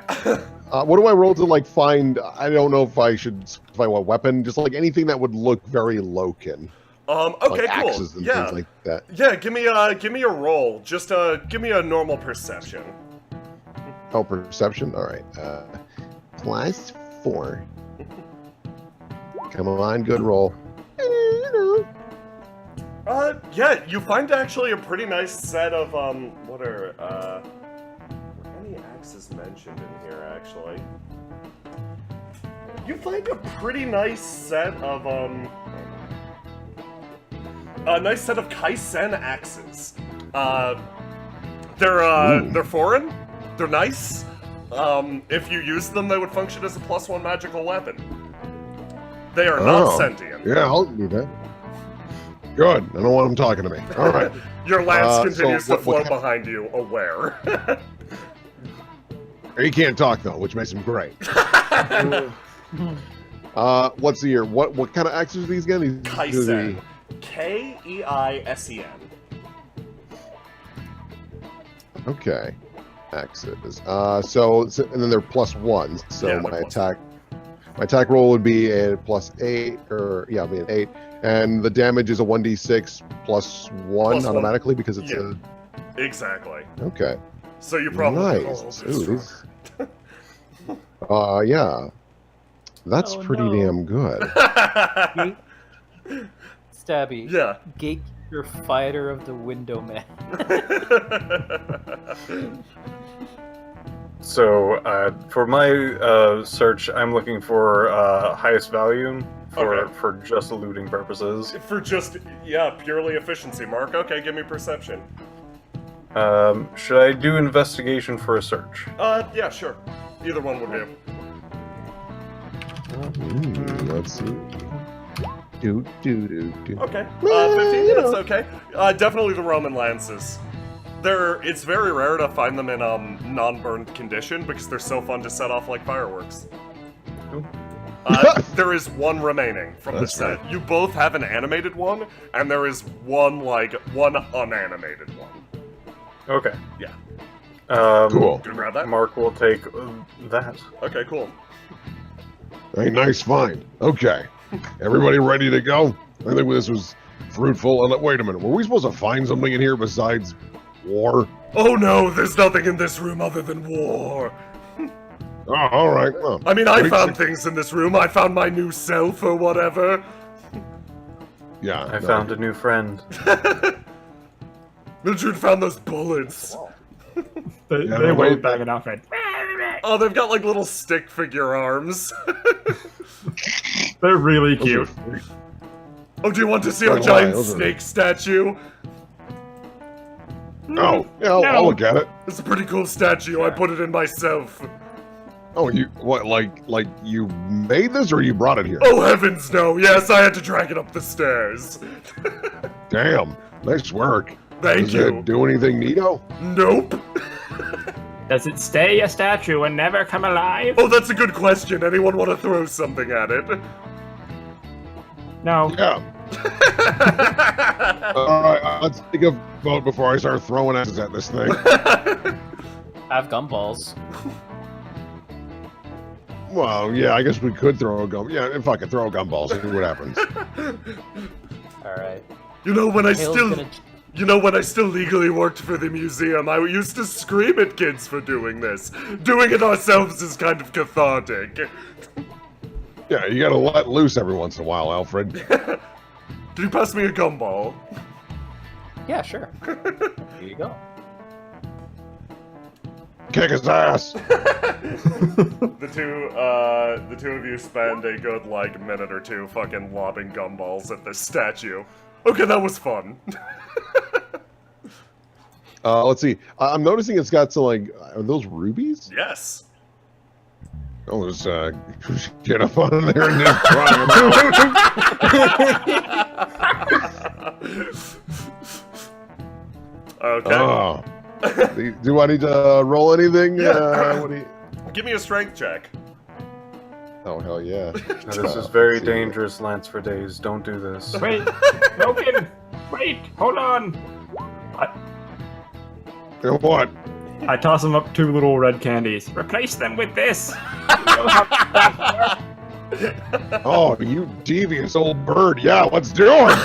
What do I roll to like find? I don't know if I should find what weapon. Just like anything that would look very Loken, Okay, like cool. axes and Yeah. things like that. Yeah, give me a roll. Just give me a normal perception. Oh, perception. All right. Plus 4. Come on, good roll. Yeah, you find actually a pretty nice set of what are any axes mentioned in here actually? You find a pretty nice set of Kaisen axes. They're foreign. They're nice. If you use them, they would function as a +1 magical weapon. They are not sentient. Yeah, I'll do that. Good. I don't want him talking to me. All right. Your lance So continues to what float kind- behind you, aware. He can't talk though, which makes him great. Let's see here. What kind of axes are these again? These are Kaisen. Keisen. Okay. Axes. So and then they're +1s. So Yeah, they're my plus attack roll would be a +8, or yeah, it'd be an 8, and the damage is a 1d6 +1 1. automatically because it's Yeah. Exactly. a okay. So you probably Nice. Ooh, these. Yeah. That's Oh, pretty no. damn good. Stabby. Yeah. Gatekeeper fighter of the window man. So for my search, I'm looking for highest value for just looting purposes. For just, yeah, purely efficiency, Mark. Okay, give me perception. Should I do investigation for a search? Yeah, sure. Either one would do. Let's see. Do. Okay. Yeah, 15 you minutes, know. okay. Definitely the Roman lances. It's very rare to find them in non-burned condition because they're so fun to set off like fireworks. Cool. There is one remaining from the That's set. right. You both have an animated one, and there is one unanimated one. Okay. Yeah. Cool. Gonna grab that? Mark will take that. Okay, cool. Hey, nice find. Okay. Everybody ready to go? I think this was fruitful. Wait a minute. Were we supposed to find something in here besides war? Oh no, there's nothing in this room other than war. Oh, all right. Well, I mean, I great found su- things in this room. I found my new self or whatever. Yeah. I no. found a new friend. Mildred found those bullets. They no, wave wait. back and off and Oh, they've got like little stick figure arms. they're really Those are cute. free. Oh, do you want to see our Why? giant Those are- snake statue? Oh, yeah, I'll look at it. It's a pretty cool statue. I put it in myself. Oh, you what? Like you made this, or you brought it here? Oh heavens, no! Yes, I had to drag it up the stairs. Damn, nice work. Thank Does you. it do anything neato? Nope. Does it stay a statue and never come alive? Oh, that's a good question. Anyone want to throw something at it? No. Yeah. All right, let's take a vote before I start throwing asses at this thing. Have gumballs. Well, yeah, I guess we could throw a gum. Yeah, if I could throw gumballs, see what happens. All right. You know when I Kale's still, gonna. you know when I still legally worked for the museum, I used to scream at kids for doing this. Doing it ourselves is kind of cathartic. Yeah, you gotta let loose every once in a while, Alfred. Can you pass me a gumball? Yeah, sure. Here you go. Kick his ass. The two of you spend a good like minute or two fucking lobbing gumballs at this statue. Okay, that was fun. Let's see. I'm noticing it's got some like, are those rubies? Yes. Oh, let's get up on there and just try 'em out. Okay. Oh. Do I need to roll anything? Yeah. What do you... Give me a strength check. Oh, hell yeah. Now, this is very dangerous, Lance for days. Don't do this. Wait, Logan! Wait, hold on! You know what? I toss him up 2 little red candies. Replace them with this! Oh, you devious old bird. Yeah, let's do it.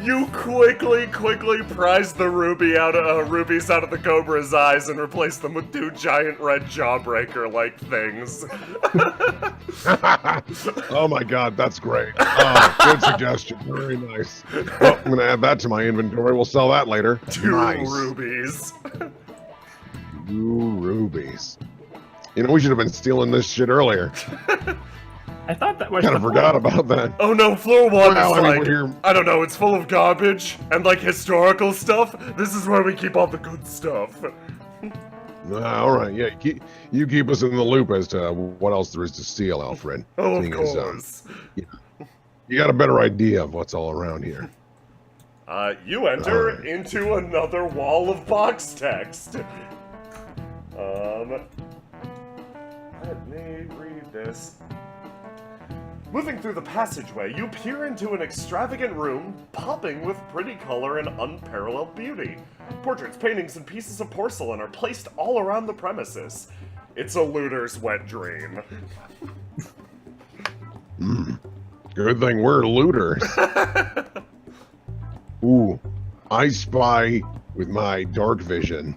You quickly prise the rubies out of the cobra's eyes and replace them with 2 giant red jawbreaker-like things. Oh my god, that's great. Oh, good suggestion. Very nice. Well, I'm gonna add that to my inventory. We'll sell that later. 2 Nice. rubies. 2 rubies. You know, we should have been stealing this shit earlier. I thought that was Kind of the forgot about that. Oh no, floor 1 Well, is I mean, like, we're here- I don't know, it's full of garbage and like historical stuff. This is where we keep all the good stuff. All right, yeah. You keep us in the loop as to what else there is to steal, Alfred. Oh, of Seeing as, course. you got a better idea of what's all around here. You enter Alright. into another wall of box text. Let me read this. Moving through the passageway, you peer into an extravagant room, popping with pretty color and unparalleled beauty. Portraits, paintings, and pieces of porcelain are placed all around the premises. It's a looter's wet dream. Good thing we're looters. Ooh, I spy with my dark vision.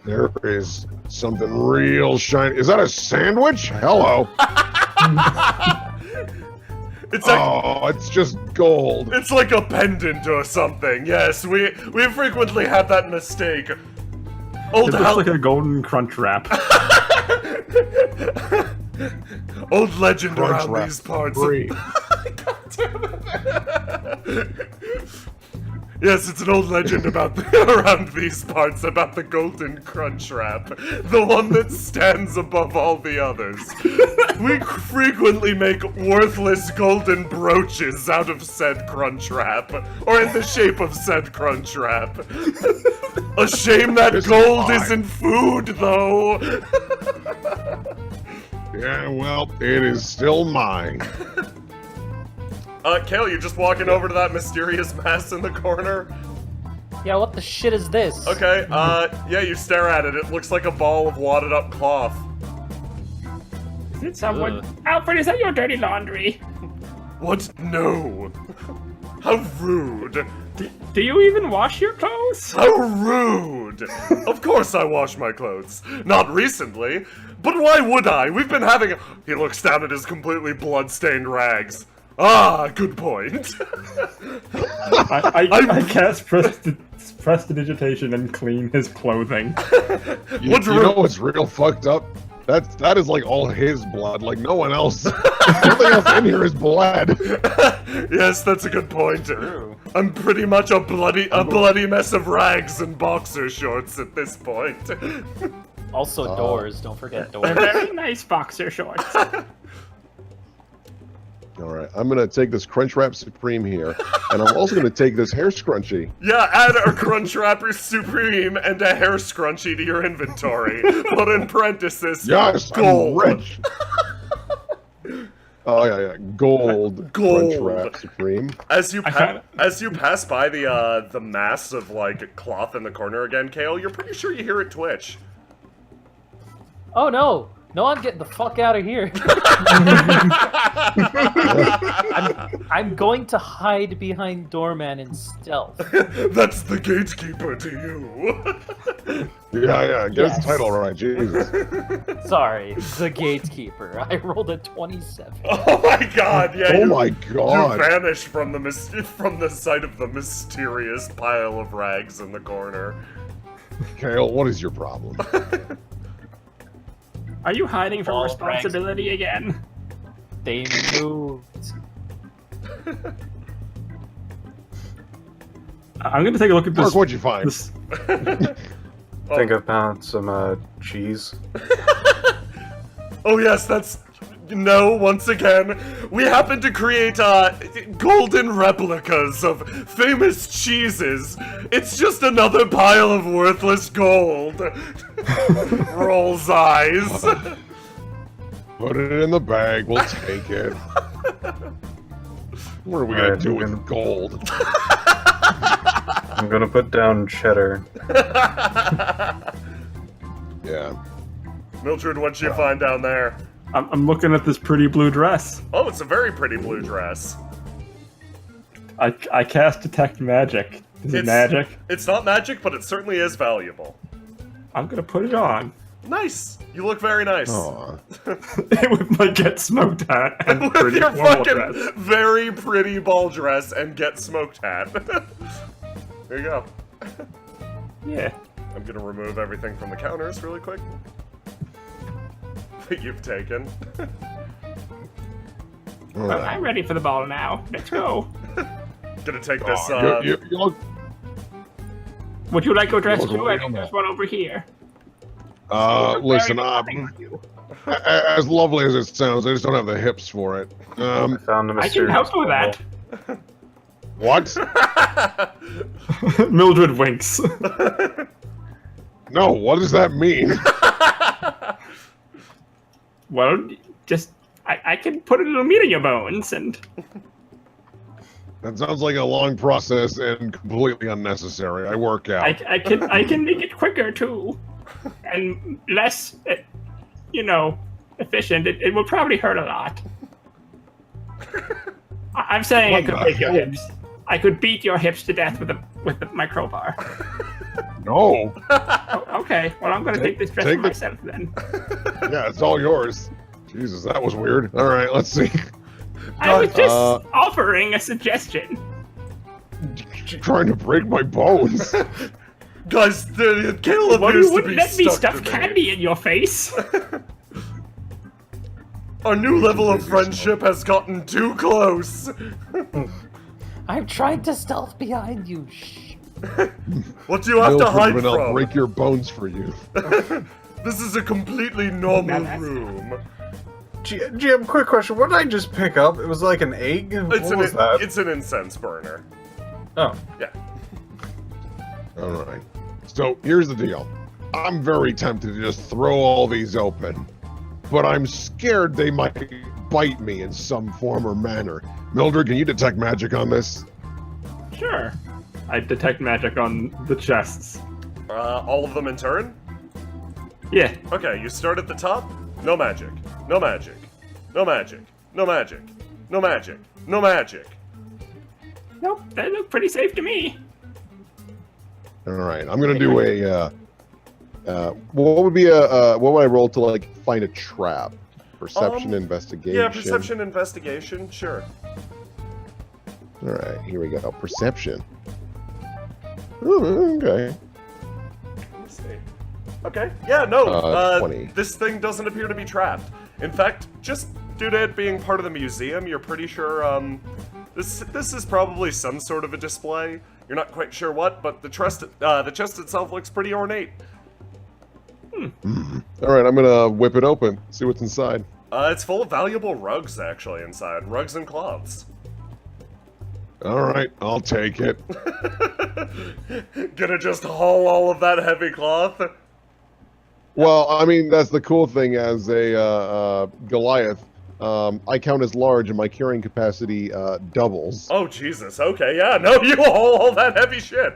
There is something real shiny. Is that a sandwich? Hello. It's like Oh, it's just gold. it's like a pendant or something. Yes, we frequently have that mistake. Old It looks Hal- like a golden crunch wrap. Old legend Crunch around wrap these parts. free. God damn it. Yes, it's an old legend about around these parts about the golden crunch wrap, the one that stands above all the others. We frequently make worthless golden brooches out of said crunch wrap, or in the shape of said crunch wrap. A shame that This is gold fine. isn't food, though. Yeah, well, it is still mine. Kale, you just walking over to that mysterious mass in the corner? Yeah, what the shit is this? Okay, yeah, you stare at it. It looks like a ball of wadded up cloth. Is it someone? Ugh. Alfred, is that your dirty laundry? What? No. How rude. Do you even wash your clothes? How rude. Of course I wash my clothes. Not recently. But why would I? We've been having. He looks down at his completely blood-stained rags. Ah, good point. I cast prestidigitation and clean his clothing. You, What's you real- know what's real fucked up? That is like all his blood, like no one else. Nothing else in here is blood. Yes, that's a good point. True. I'm pretty much a bloody mess of rags and boxer shorts at this point. Also doors, don't forget doors. They're very nice boxer shorts. All right, I'm gonna take this Crunchwrap Supreme here, and I'm also gonna take this hair scrunchie. Yeah, add a Crunch Wrapper Supreme and a hair scrunchie to your inventory. But in parenthesis, Yes, gold. I'm rich. Oh yeah, gold. Gold. Crunchwrap Supreme. As you kinda- as you pass by the mass of like cloth in the corner again, Kale, you're pretty sure you hear it twitch. Oh no! No, I'm getting the fuck out of here. I'm going to hide behind Doorman in stealth. That's the gatekeeper to you. Yeah, get Yes. his title right, Jesus. Sorry, the gatekeeper. I rolled a 27. Oh my god, yeah. Oh you, my You god. vanish from the sight of the mysterious pile of rags in the corner. Kale, what is your problem? Are you hiding from All responsibility again? They moved. I'm gonna take a look at Mark, this. what'd you find? this Oh. Think I've found some cheese. Oh yes, that's no. Once again, we happen to create golden replicas of famous cheeses. It's just another pile of worthless gold. Rolls eyes. Put it in the bag, we'll take it. What are we gonna Alright, do we're with gold? I'm gonna put down cheddar. Yeah. Mildred, what'd you find down there? I'm looking at this pretty blue dress. Oh, it's a very pretty blue dress. I cast detect magic. Is it It's- magic? It's not magic, but it certainly is valuable. I'm gonna put it on. Nice. You look very nice. Aw. With my get smoked hat and With pretty your formal fucking dress. very pretty ball dress and get smoked hat. There you go. Yeah. I'm gonna remove everything from the counters really quick. That you've taken. All right. I'm ready for the ball now. Let's go. Gonna take this, You look, Would you like your dress Those too? are I think there's one over here. listen, Very nothing on you. as lovely as it sounds, I just don't have the hips for it. I found a I can mysterious help with bubble. that. What? Mildred winks. No, what does that mean? Well, just I can put a little meat in your bones, and That sounds like a long process and completely unnecessary. I work out. I can make it quicker too, and less, efficient. It will probably hurt a lot. I'm saying I What could the break your hell? hips. I could beat your hips to death with my crowbar. No. Oh, okay, well I'm gonna take this dress take for the- myself then. Yeah, it's all yours. Jesus, that was weird. All right, let's see. I was just Uh, offering a suggestion. Trying to break my bones. Guys, Caleb Well, appears you to be wouldn't let me stuck stuff to me. candy in your face. Our new level of friendship has gotten too close. I'm trying to stealth behind you. Shh. What do you have to Mildred, hide and I'll from? break your bones for you. This is a completely normal Now that's- room. GM, quick question. What did I just pick up? It was like an egg? What was that? It's an incense burner. Oh. Yeah. All right. So here's the deal. I'm very tempted to just throw all these open, but I'm scared they might bite me in some form or manner. Mildred, can you detect magic on this? Sure. I detect magic on the chests. All of them in turn? Yeah. Okay, you start at the top. No magic. No magic. No magic. No magic. No magic. No magic. Nope, they look pretty safe to me. All right. I'm gonna do a. What would be what would I roll to like find a trap? Perception, investigation. Yeah, perception investigation, sure. All right. Here we go. Perception. Ooh, okay. Let me see. Okay, yeah, no, 20. this thing doesn't appear to be trapped. In fact, just due to it being part of the museum, you're pretty sure, this is probably some sort of a display. You're not quite sure what, but the chest itself looks pretty ornate. All right. I'm gonna whip it open. See what's inside. It's full of valuable rugs, actually, inside. Rugs and cloths. All right. I'll take it. Gonna just haul all of that heavy cloth? Well, I mean, that's the cool thing as a Goliath. I count as large and my carrying capacity doubles. Oh, Jesus, okay, yeah, no, you haul all that heavy shit.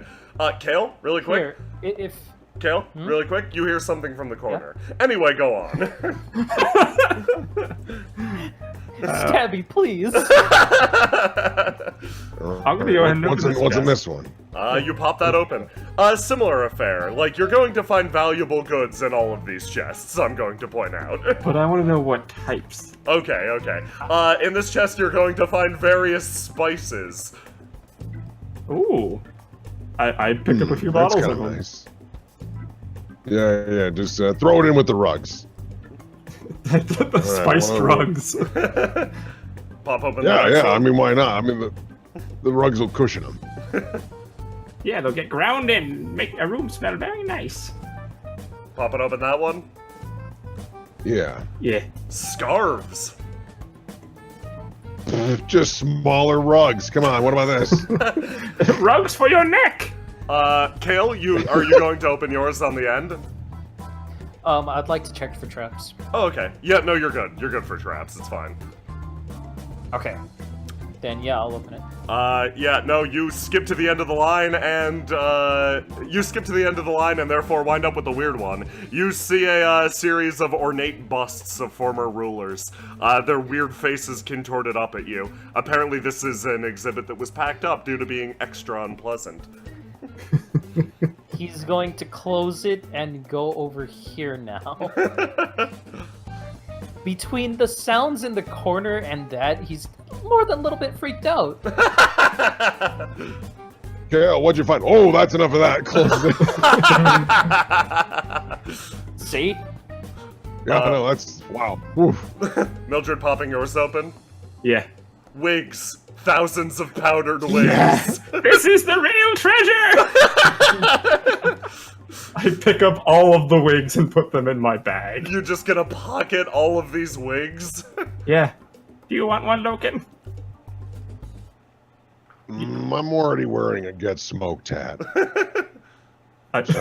Kale, really quick. Here, if Kale, really quick, you hear something from the corner. Anyway, go on. Stabby, please. I'm gonna go ahead and What's open in, what's in chest. this one? You pop that open. Similar affair. Like, you're going to find valuable goods in all of these chests, I'm going to point out. But I want to know what types. Okay, okay. In this chest, you're going to find various spices. Ooh. I picked up a few That's bottles kind of of them. nice. Yeah. Just throw it in with the rugs. The spiced well, rugs. Pop open Yeah, the yeah. next I one. mean, why not? I mean, the rugs will cushion them. Yeah, they'll get ground in, make a room smell very nice. Popping open that one. Yeah. Yeah. Scarves. Just smaller rugs. Come on. What about this? Rugs for your neck! Kale, are you going to open yours on the end? I'd like to check for traps. Oh, okay. Yeah, no, you're good. You're good for traps. It's fine. Okay. Then yeah, I'll open it. Yeah, no, you skip to the end of the line and, therefore wind up with the weird one. You see a, series of ornate busts of former rulers. Their weird faces contorted up at you. Apparently this is an exhibit that was packed up due to being extra unpleasant. He's going to close it and go over here now. Between the sounds in the corner and that, he's more than a little bit freaked out. Kale, what'd you find? Oh, that's enough of that. Close it. See? Yeah, no, that's wow. Oof. Mildred popping yours open. Yeah. Wigs. Thousands of powdered wigs. This is the real treasure! I pick up all of the wigs and put them in my bag. You're just gonna pocket all of these wigs? Yeah. Do you want one, Loken? I'm already wearing a Get Smoked hat. I Is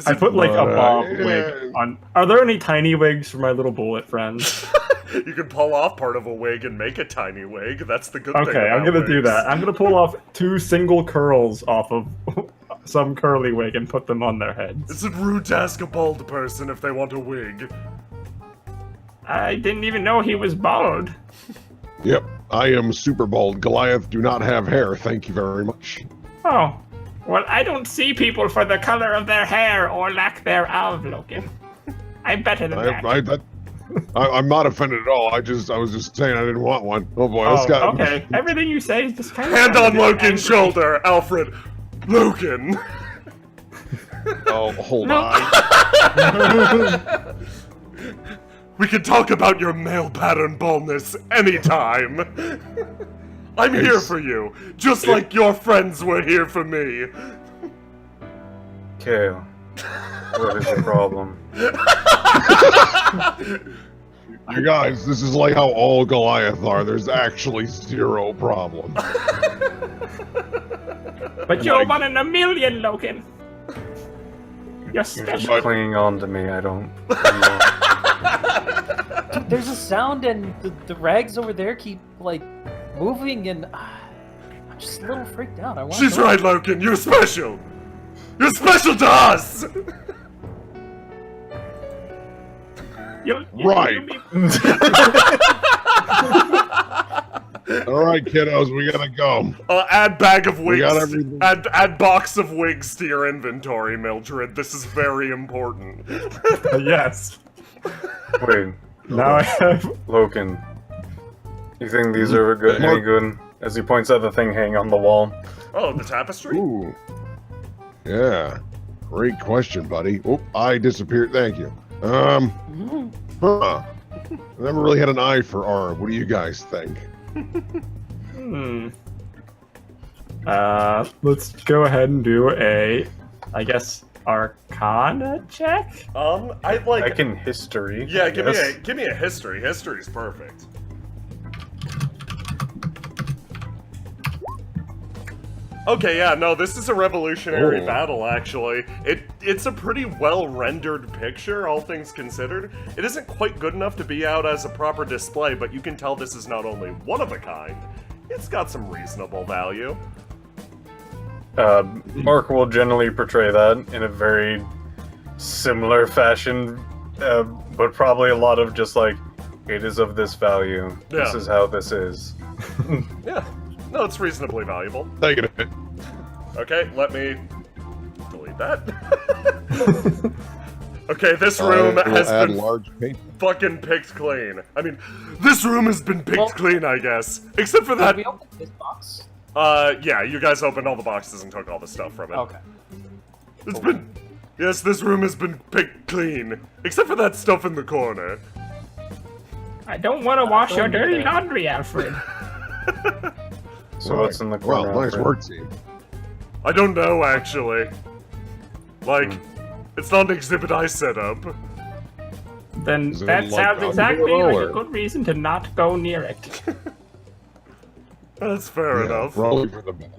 I it- put like a But, bob yeah. wig on. Are there any tiny wigs for my little bullet friends? You can pull off part of a wig and make a tiny wig. That's the good thing. Okay, I'm about gonna do wigs. that. I'm gonna pull off 2 single curls off of some curly wig and put them on their heads. Is it rude to ask a bald person if they want a wig? I didn't even know he was bald. Yep, I am super bald. Goliath do not have hair. Thank you very much. Oh. Well, I don't see people for the color of their hair or lack thereof, Loken. I'm better than that. I'm not offended at all. I was just saying I didn't want one. Oh boy, this guy. Okay. Everything you say is just kind of... Hand on Logan's shoulder, Alfred. Logan. Oh, hold No. on. We can talk about your male pattern baldness anytime. I'm here for you, just like your friends were here for me. Kale, what is the problem? You guys, this is like how all Goliath are. There's actually zero problem. But you're one in a million, Logan. You're You're just special. clinging on to me. I don't. There's a sound and the rags over there keep, like, moving and... I'm just a little freaked out. I want She's right, Logan. You're special. You're special to us. Right. All right, kiddos, we gotta go. Add bag of wigs. got everything. Add box of wigs to your inventory, Mildred. This is very important. Yes. Wait, Now I have... Logan. You think these are good? Any good? As he points at the thing hanging on the wall. Oh, the tapestry? Ooh. Yeah. Great question, buddy. Oh, I disappeared. Thank you. Huh. I never really had an eye for art. What do you guys think? Let's go ahead and do a, I guess, Arcana check? I like. I can history. Yeah, I give guess. me a history. History's perfect. Okay, yeah, no, this is a revolutionary Ooh. battle, actually. It's a pretty well-rendered picture, all things considered. It isn't quite good enough to be out as a proper display, but you can tell this is not only one of a kind, it's got some reasonable value. Mark will generally portray that in a very similar fashion, but probably a lot of just like, it is of this value. This Yeah. is how this is. Yeah, no, it's reasonably valuable. Take it. Okay, let me delete that. Okay, this room I will has add been large paint. fucking picked clean. I mean, this room has been picked Well- clean, I guess. Except for Did that. we open this box? Yeah, you guys opened all the boxes and took all the stuff from it. Okay. It's been. Yes, this room has been picked clean. Except for that stuff in the corner. I don't want to wash your dirty laundry, Alfred. So what's in the corner? Well, nice Alfred? work, team. I don't know, actually. Like, it's not an exhibit I set up. Then Is it that like sounds a exactly mural, like a or- good reason to not go near it. That's fair enough. Probably for the best.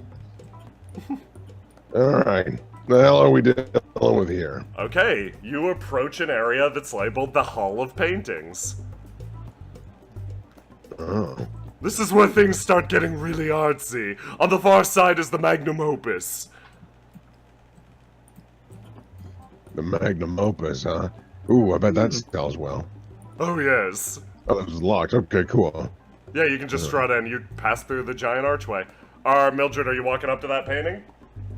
All right. The hell are we dealing with here? Okay, you approach an area that's labeled the Hall of Paintings. Oh. This is where things start getting really artsy. On the far side is the Magnum Opus. The magnum opus, huh? Ooh, I bet that sells well. Oh, yes. Oh, this is locked. Okay, cool. Yeah, you can just strut in. You pass through the giant archway. Mildred, are you walking up to that painting?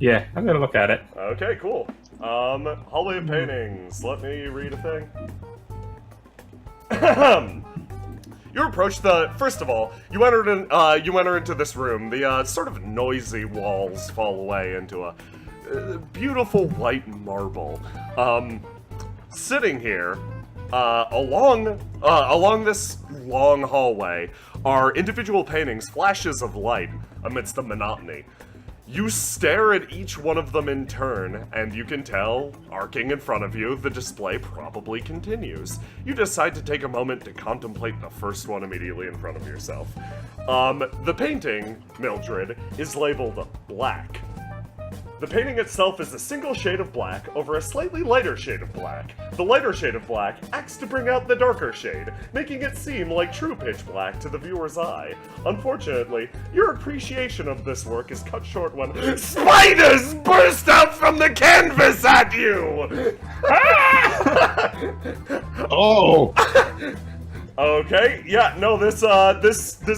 Yeah, I'm gonna look at it. Okay, cool. Hallway of Paintings. Let me read a thing. You approach the. First of all, you enter into this room. The sort of noisy walls fall away into a beautiful white marble. Sitting here, along this long hallway, are individual paintings, flashes of light amidst the monotony. You stare at each one of them in turn, and you can tell, arcing in front of you, the display probably continues. You decide to take a moment to contemplate the first one immediately in front of yourself. The painting, Mildred, is labeled black. The painting itself is a single shade of black over a slightly lighter shade of black. The lighter shade of black acts to bring out the darker shade, making it seem like true pitch black to the viewer's eye. Unfortunately, your appreciation of this work is cut short when spiders burst out from the canvas at you! Oh! Okay, yeah, no, this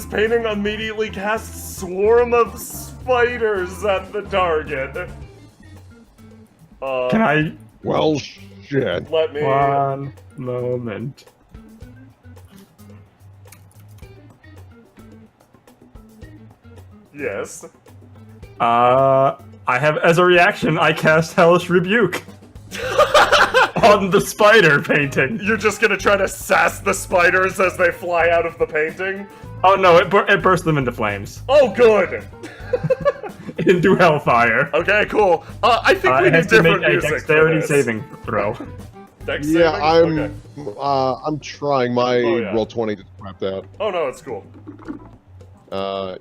painting immediately casts swarm of spiders at the target. Can I... Well, shit. Let me... One moment. Yes. I have, as a reaction, I cast Hellish Rebuke on the spider painting. You're just gonna try to sass the spiders as they fly out of the painting? Oh no, it burst them into flames. Oh, good! Into hellfire. Okay, cool. I think we It need has to make different a music dexterity for this. saving throw. Dex Yeah, saving? Okay. I'm trying. My yeah. roll 20 just crapped out. Oh no, it's cool.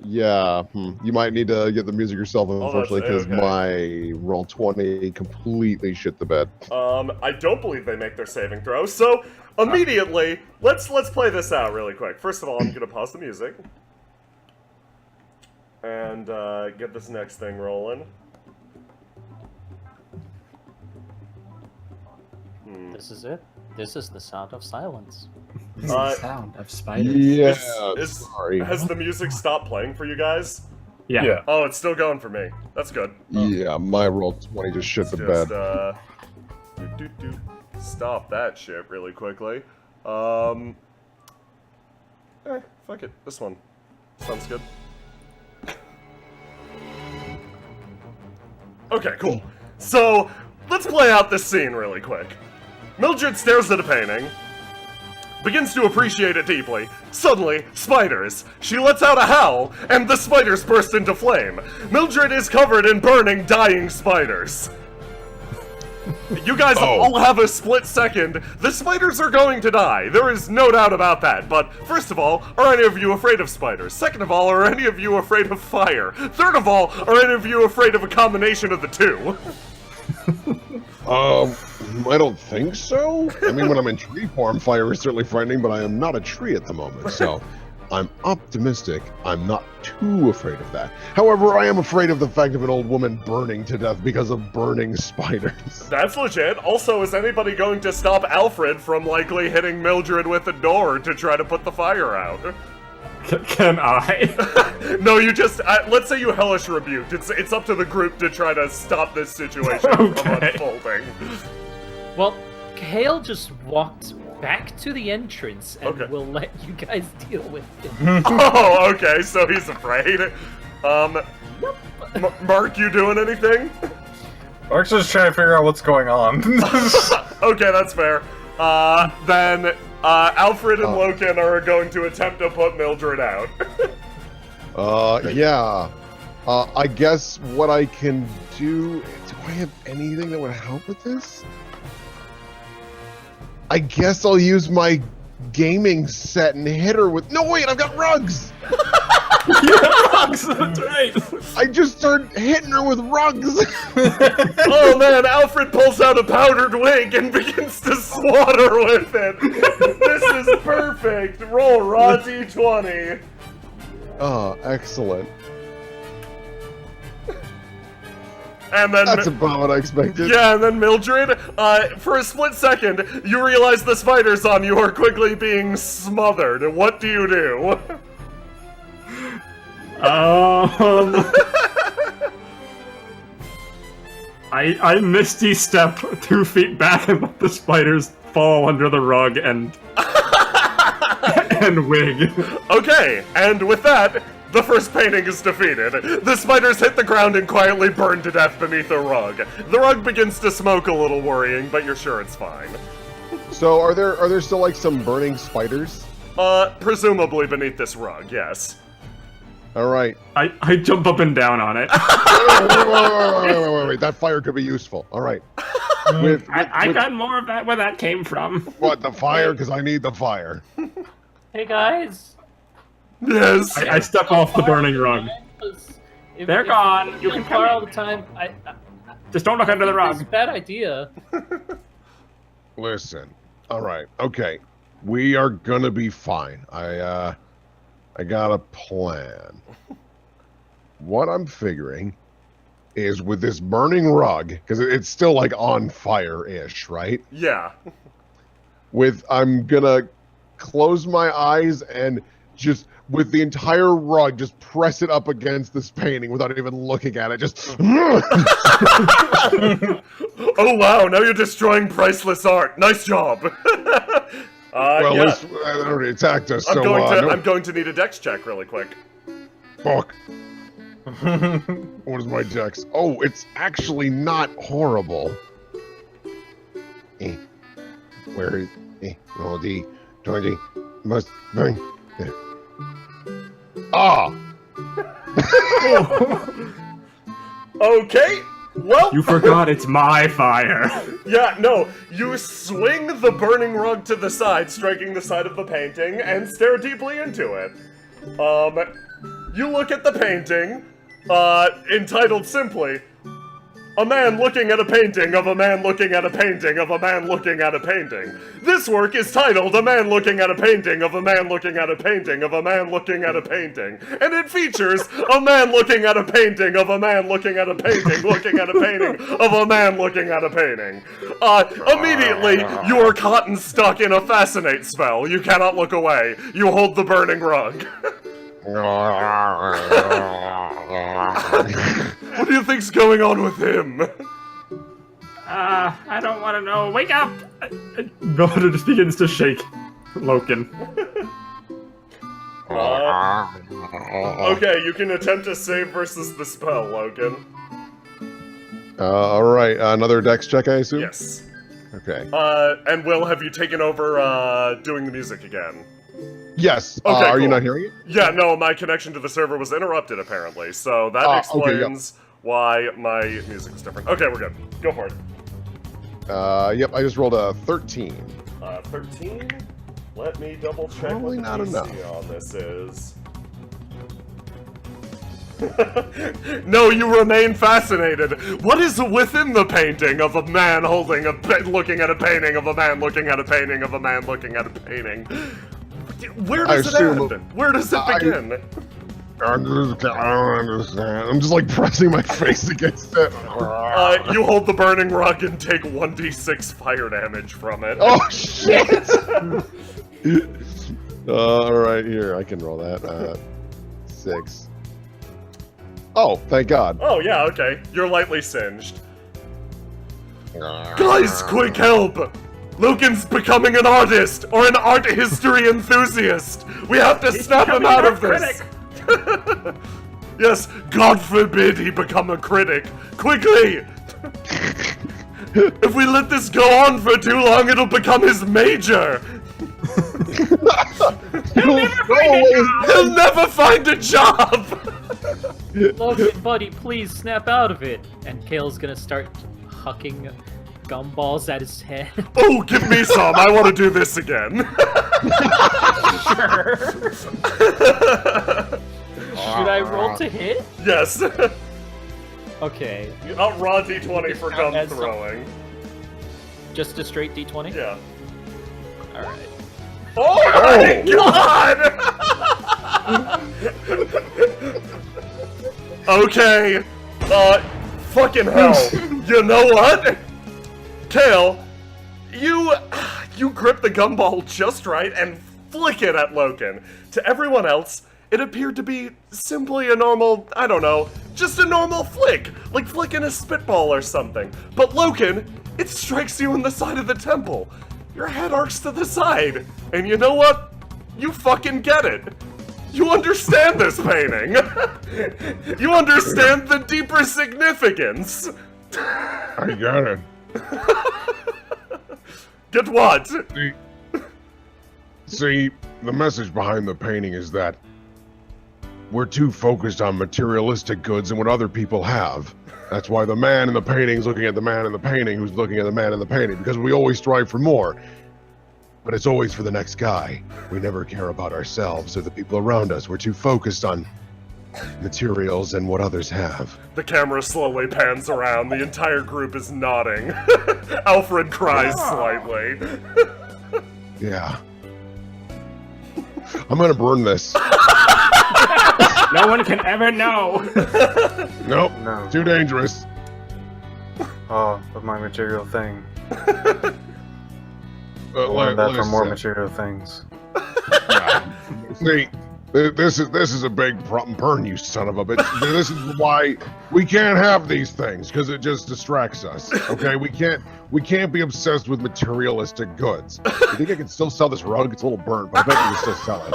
Yeah, you might need to get the music yourself, unfortunately, because okay. my roll 20 completely shit the bed. I don't believe they make their saving throw, so immediately, let's play this out really quick. First of all, I'm gonna pause the music. And, get this next thing rolling. This is it. This is the sound of silence. Sound of spiders. Yeah, is- sorry. Has the music stopped playing for you guys? Yeah. Yeah. Oh, it's still going for me. That's good. Yeah, my roll 20 just shit the Just, bed. stop that shit really quickly. Fuck it. This one. Sounds good. Okay, cool. So, let's play out this scene really quick. Mildred stares at a painting, begins to appreciate it deeply. Suddenly, spiders. She lets out a howl, and the spiders burst into flame. Mildred is covered in burning, dying spiders. You guys all have a split second. The spiders are going to die. There is no doubt about that. But first of all, are any of you afraid of spiders? Second of all, are any of you afraid of fire? Third of all, are any of you afraid of a combination of the two? I don't think so. I mean, when I'm in tree form, fire is certainly frightening, but I am not a tree at the moment, so I'm optimistic. I'm not too afraid of that. However, I am afraid of the fact of an old woman burning to death because of burning spiders. That's legit. Also, is anybody going to stop Alfred from likely hitting Mildred with a door to try to put the fire out? Can I? No, you just, let's say you hellish rebuked. It's up to the group to try to stop this situation from Okay. unfolding. Well, Kale just walked back to the entrance and Okay. we'll let you guys deal with it. Oh, okay, so he's afraid. Mark, you doing anything? Mark's just trying to figure out what's going on. Okay, that's fair. Then, Alfred and Loken are going to attempt to put Mildred out. Yeah. I guess what I can do I have anything that would help with this? I guess I'll use my gaming set and hit her with. No, wait, I've got rugs! Rugs, that's right. I just started hitting her with rugs! Oh man, Alfred pulls out a powdered wig and begins to swat her with it. This is perfect. Roll raw d20. Oh, excellent. And then That's about what I expected. yeah, and then Mildred, for a split second, you realize the spiders on you are quickly being smothered. What do you do? I misty step 2 feet back and let the spiders fall under the rug and and wig. Okay, and with that, the first painting is defeated. The spiders hit the ground and quietly burn to death beneath a rug. The rug begins to smoke a little worrying, but you're sure it's fine. So are there still like some burning spiders? Presumably beneath this rug, yes. All right. I jump up and down on it. Wait. That fire could be useful. All right. I got more of that where that came from. What, the fire? Because I need the fire. Hey guys! Yes! I step off the burning rug. They're gone. You can fire come all the time. Just don't look under the It's rug. a bad idea. Listen. All right. Okay. We are gonna be fine. I got a plan. What I'm figuring is with this burning rug, because it's still like on fire-ish, right? Yeah. I'm gonna close my eyes and just with the entire rug just press it up against this painting without even looking at it. Just Oh wow, now you're destroying priceless art. Nice job. well, yeah. this already attacked us. I'm so going to no- I'm going to need a dex check really quick. fuck. What is my dex? Oh, it's actually not horrible. Where is roll D 20 must bring. Ah! Okay, well, You forgot it's my fire. yeah, no, you swing the burning rug to the side, striking the side of the painting, and stare deeply into it. You look at the painting, entitled simply, A Man Looking at a Painting of a Man Looking at a Painting of a Man Looking at a Painting. This work is titled A Man Looking at a Painting of a Man Looking at a Painting of a Man Looking at a Painting. And it features a man looking at a painting of a man looking at a painting, looking at a painting of a man looking at a painting. Immediately, you are caught and stuck in a fascinate spell. You cannot look away. You hold the burning rug. What do you think's going on with him? I don't want to know. Wake up! Roda just begins to shake Loken. Okay, you can attempt to save versus the spell, Logan. All right, another dex check, I assume? Yes. Okay. And Will, have you taken over, doing the music again? Yes. Okay, Are you cool. not hearing it? Yeah, no, my connection to the server was interrupted, apparently, so that Okay, explains why my music is different. Okay, we're good. Go for it. Yep, I just rolled a 13. 13? Let me double check Probably what the not DC enough. on this is. No, you remain fascinated. What is within the painting of a man holding looking at a painting of a man looking at a painting of a man looking at a painting? Where does it assume- end? Where does it begin? I don't understand. I'm just like pressing my face against it. You hold the burning rug and take 1d6 fire damage from it. Oh shit! All right, here I can roll that. 6. Oh, thank God. Oh, yeah, okay. You're lightly singed. Guys, quick help! Lucan's becoming an artist, or an art history enthusiast! We have to snap him out of this! Yes, God forbid he become a critic! Quickly! If we let this go on for too long, it'll become his major! He'll never find a job! Logan, buddy, please snap out of it. And Kale's gonna start hucking gumballs at his head. Oh, give me some! I want to do this again! Should I roll to hit? Yes! Okay, Raw d20 for gun As some- throwing. just a straight d20? Yeah. Alright. Oh my god! Okay. Fucking hell. You know what? Kale, you grip the gumball just right and flick it at Loken. To everyone else, it appeared to be simply a normal, I don't know, just a normal flick, like flicking a spitball or something. But Loken, it strikes you in the side of the temple. Your head arcs to the side. And you know what? You fucking get it. You understand this painting. You understand the deeper significance. I got it. Get what? See, the message behind the painting is that we're too focused on materialistic goods and what other people have. That's why the man in the painting is looking at the man in the painting who's looking at the man in the painting, because we always strive for more. But it's always for the next guy. We never care about ourselves or the people around us. We're too focused on materials and what others have. The camera slowly pans around. The entire group is nodding. Alfred cries slightly. Yeah. I'm gonna burn this. No one can ever know. Nope. No. Too dangerous. Oh, but my material thing. I Like- wanted that for like I more said, material things. See, this is a big problem. Burn, you son of a bitch. This is why we can't have these things, because it just distracts us. Okay, we can't be obsessed with materialistic goods. You think I can still sell this rug? It's a little burnt, but I bet you can still sell it.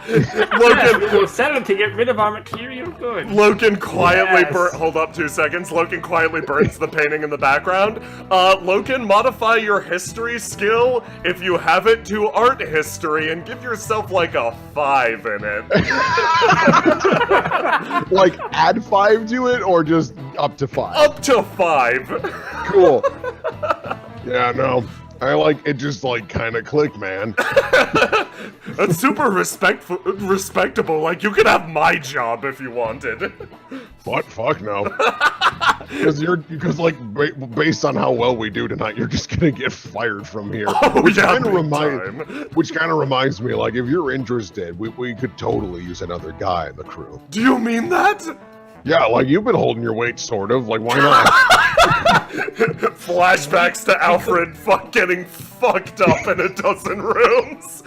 Logan, we'll sell it to get rid of our material goods. Logan quietly Yes. hold up 2 seconds. Logan quietly burns the painting in the background. Logan, modify your history skill if you have it to art history and give yourself like a 5 in it. Like add 5 to it, or just up to 5? Up to 5. Cool. Yeah, no. I like it. Just like kind of clicked, man. That's super respectable. Like, you could have my job if you wanted. What? Fuck no. Because like based on how well we do tonight, you're just gonna get fired from here. Oh, which yeah, kind of big time. reminds me, like if you're interested, we could totally use another guy in the crew. Do you mean that? Yeah, like you've been holding your weight, sort of. Like why not? Flashbacks to Alfred getting fucked up in a dozen rooms.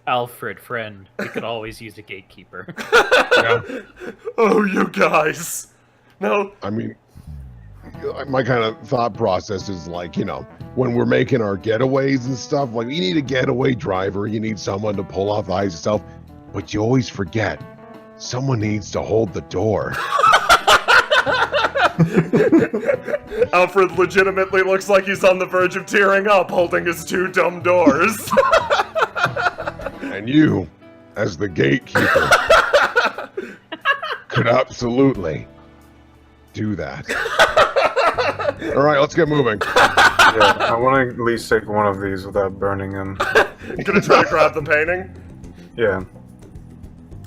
Alfred, friend, we could always use a gatekeeper. Yeah. Oh, you guys. No. I mean, my kind of thought process is like, when we're making our getaways and stuff, like you need a getaway driver, you need someone to pull off the ice itself, but you always forget someone needs to hold the door. Alfred legitimately looks like he's on the verge of tearing up holding his 2 dumb doors. And you, as the gatekeeper, could absolutely do that. All right, let's get moving. Yeah, I want to at least take one of these without burning them. Gonna try to grab the painting? Yeah.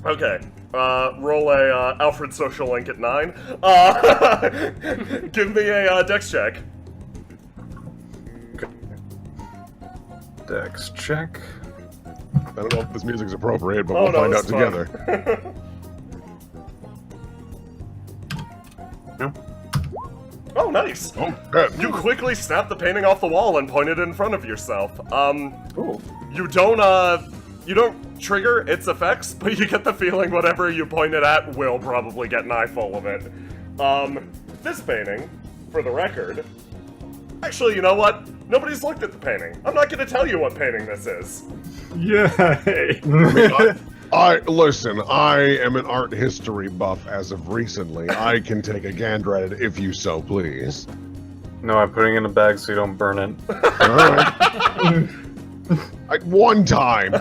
Okay. Roll a Alfred social link at 9. Give me a dex check. Dex check. I don't know if this music's appropriate, but Oh, we'll no, find out it's fine. together. Oh, nice. Oh, good. You quickly snap the painting off the wall and point it in front of yourself. Cool. You don't trigger its effects, but you get the feeling whatever you point it at will probably get an eyeful of it. This painting, for the record... Actually, you know what? Nobody's looked at the painting. I'm not gonna tell you what painting this is. Yay! Listen, I am an art history buff as of recently. I can take a gander at it if you so please. No, I'm putting it in a bag so you don't burn it. Alright. One time.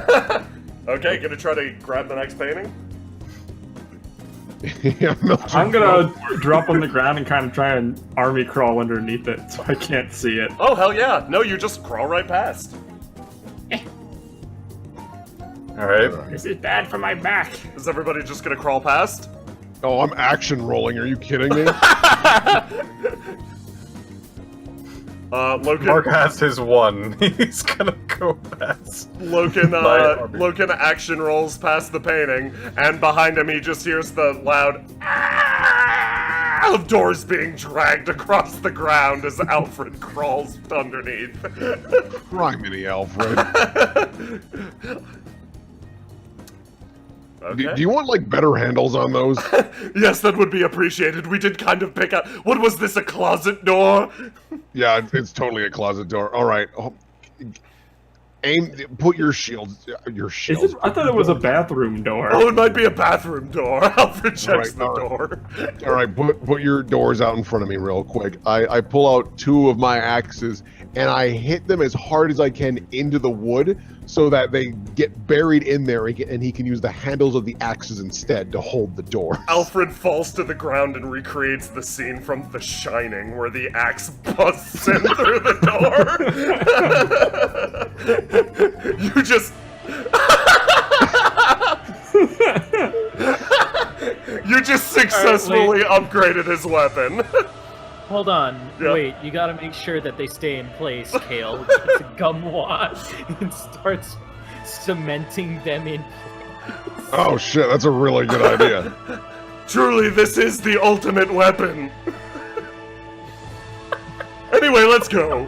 Okay, gonna try to grab the next painting? Yeah, Milton. I'm gonna drop on the ground and kind of try and army crawl underneath it so I can't see it. Oh, hell yeah. No, you just crawl right past. Alright. This is bad for my back. Is everybody just gonna crawl past? Oh, I'm action rolling. Are you kidding me? Logan... Mark has his 1. He's gonna go past. Logan My action rolls past the painting, and behind him he just hears the loud "Ah!" of doors being dragged across the ground as Alfred crawls underneath. Criminy, Alfred. Okay. Do you want, like, better handles on those? Yes, that would be appreciated. We did kind of pick up... What was this, a closet door? Yeah, it's totally a closet door. All right. Put your shields. Is it, I thought it was a bathroom door. Oh, it might be a bathroom door. Alfred checks All the right. door. All right, put your doors out in front of me real quick. I pull out 2 of my axes and I hit them as hard as I can into the wood so that they get buried in there and he can use the handles of the axes instead to hold the door. Alfred falls to the ground and recreates the scene from The Shining where the axe busts in through the door. You just... You just successfully upgraded his weapon. Hold on, Yeah. wait, you gotta make sure that they stay in place, Kale. Gets a gum wad and starts cementing them in place. Oh shit, that's a really good idea. Truly, this is the ultimate weapon. Anyway, let's go.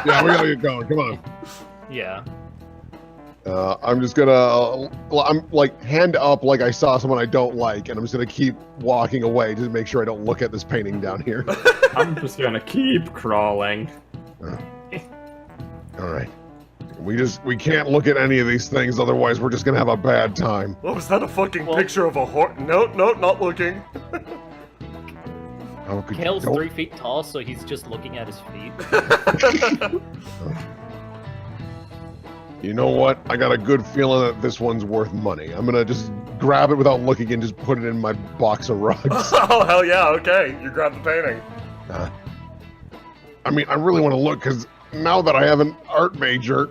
Yeah, we gotta get going. Come on. Yeah. I'm just gonna, I'm like hand up like I saw someone I don't like, and I'm just gonna keep walking away just to make sure I don't look at this painting down here. I'm just gonna keep crawling. All right. We can't look at any of these things, otherwise we're just gonna have a bad time. What was that? A fucking Well- picture of a horse? No, not looking. How could Kale's you? 3 feet tall, so he's just looking at his feet. You know what? I got a good feeling that this one's worth money. I'm gonna just grab it without looking and just put it in my box of rugs. Oh, hell yeah, okay. You grab the painting. I mean, I really want to look because now that I have an art major,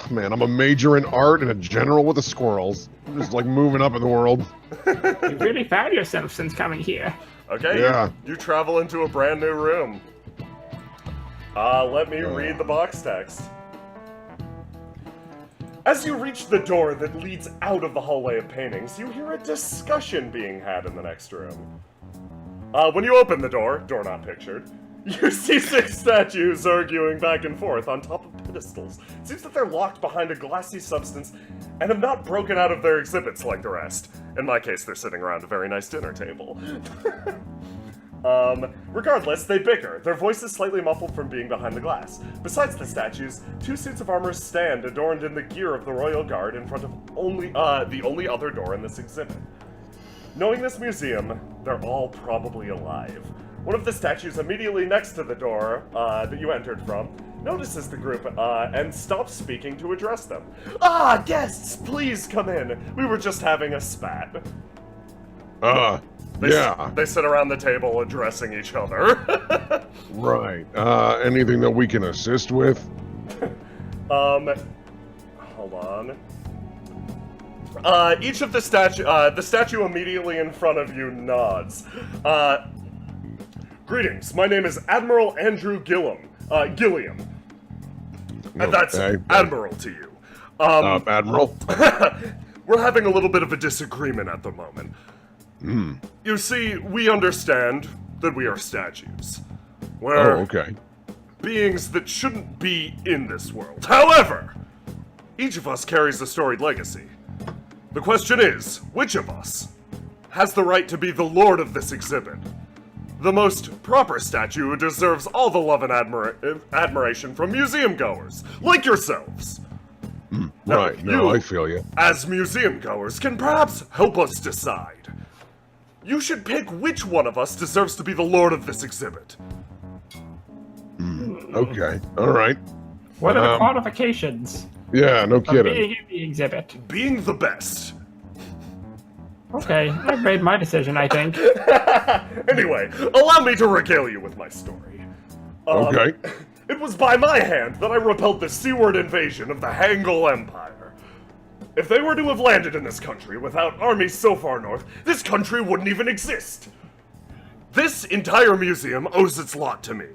man, I'm a major in art and a general with the squirrels. I'm just like moving up in the world. You've really found yourself since coming here. Okay, Yeah. you travel into a brand new room. Let me read the box text. As you reach the door that leads out of the hallway of paintings, you hear a discussion being had in the next room. When you open the door not pictured, you see 6 statues arguing back and forth on top of pedestals. It seems that they're locked behind a glassy substance and have not broken out of their exhibits like the rest. In my case, they're sitting around a very nice dinner table. Regardless, they bicker, their voices slightly muffled from being behind the glass. Besides the statues, 2 suits of armor stand adorned in the gear of the Royal Guard in front of the only other door in this exhibit. Knowing this museum, they're all probably alive. One of the statues immediately next to the door that you entered from notices the group and stops speaking to address them. Ah, guests, please come in. We were just having a spat. They sit around the table addressing each other. Right. Anything that we can assist with? Hold on. Each of the statue immediately in front of you nods. Greetings, my name is Admiral Andrew Gilliam. And that's Okay. Admiral to you. Admiral? We're having a little bit of a disagreement at the moment. You see, we understand that we are statues. We're okay. beings that shouldn't be in this world. However, each of us carries a storied legacy. The question is, which of us has the right to be the lord of this exhibit? The most proper statue deserves all the love and admiration from museum goers, like yourselves. Now, Right. No, I feel you. as museum goers, can perhaps help us decide. You should pick which one of us deserves to be the lord of this exhibit. Okay. All right. What are the qualifications Yeah, no of kidding. being in the exhibit? Being the best. Okay, I've made my decision, I think. Anyway, allow me to regale you with my story. Okay. It was by my hand that I repelled the seaward invasion of the Hangul Empire. If they were to have landed in this country without armies so far north, this country wouldn't even exist. This entire museum owes its lot to me.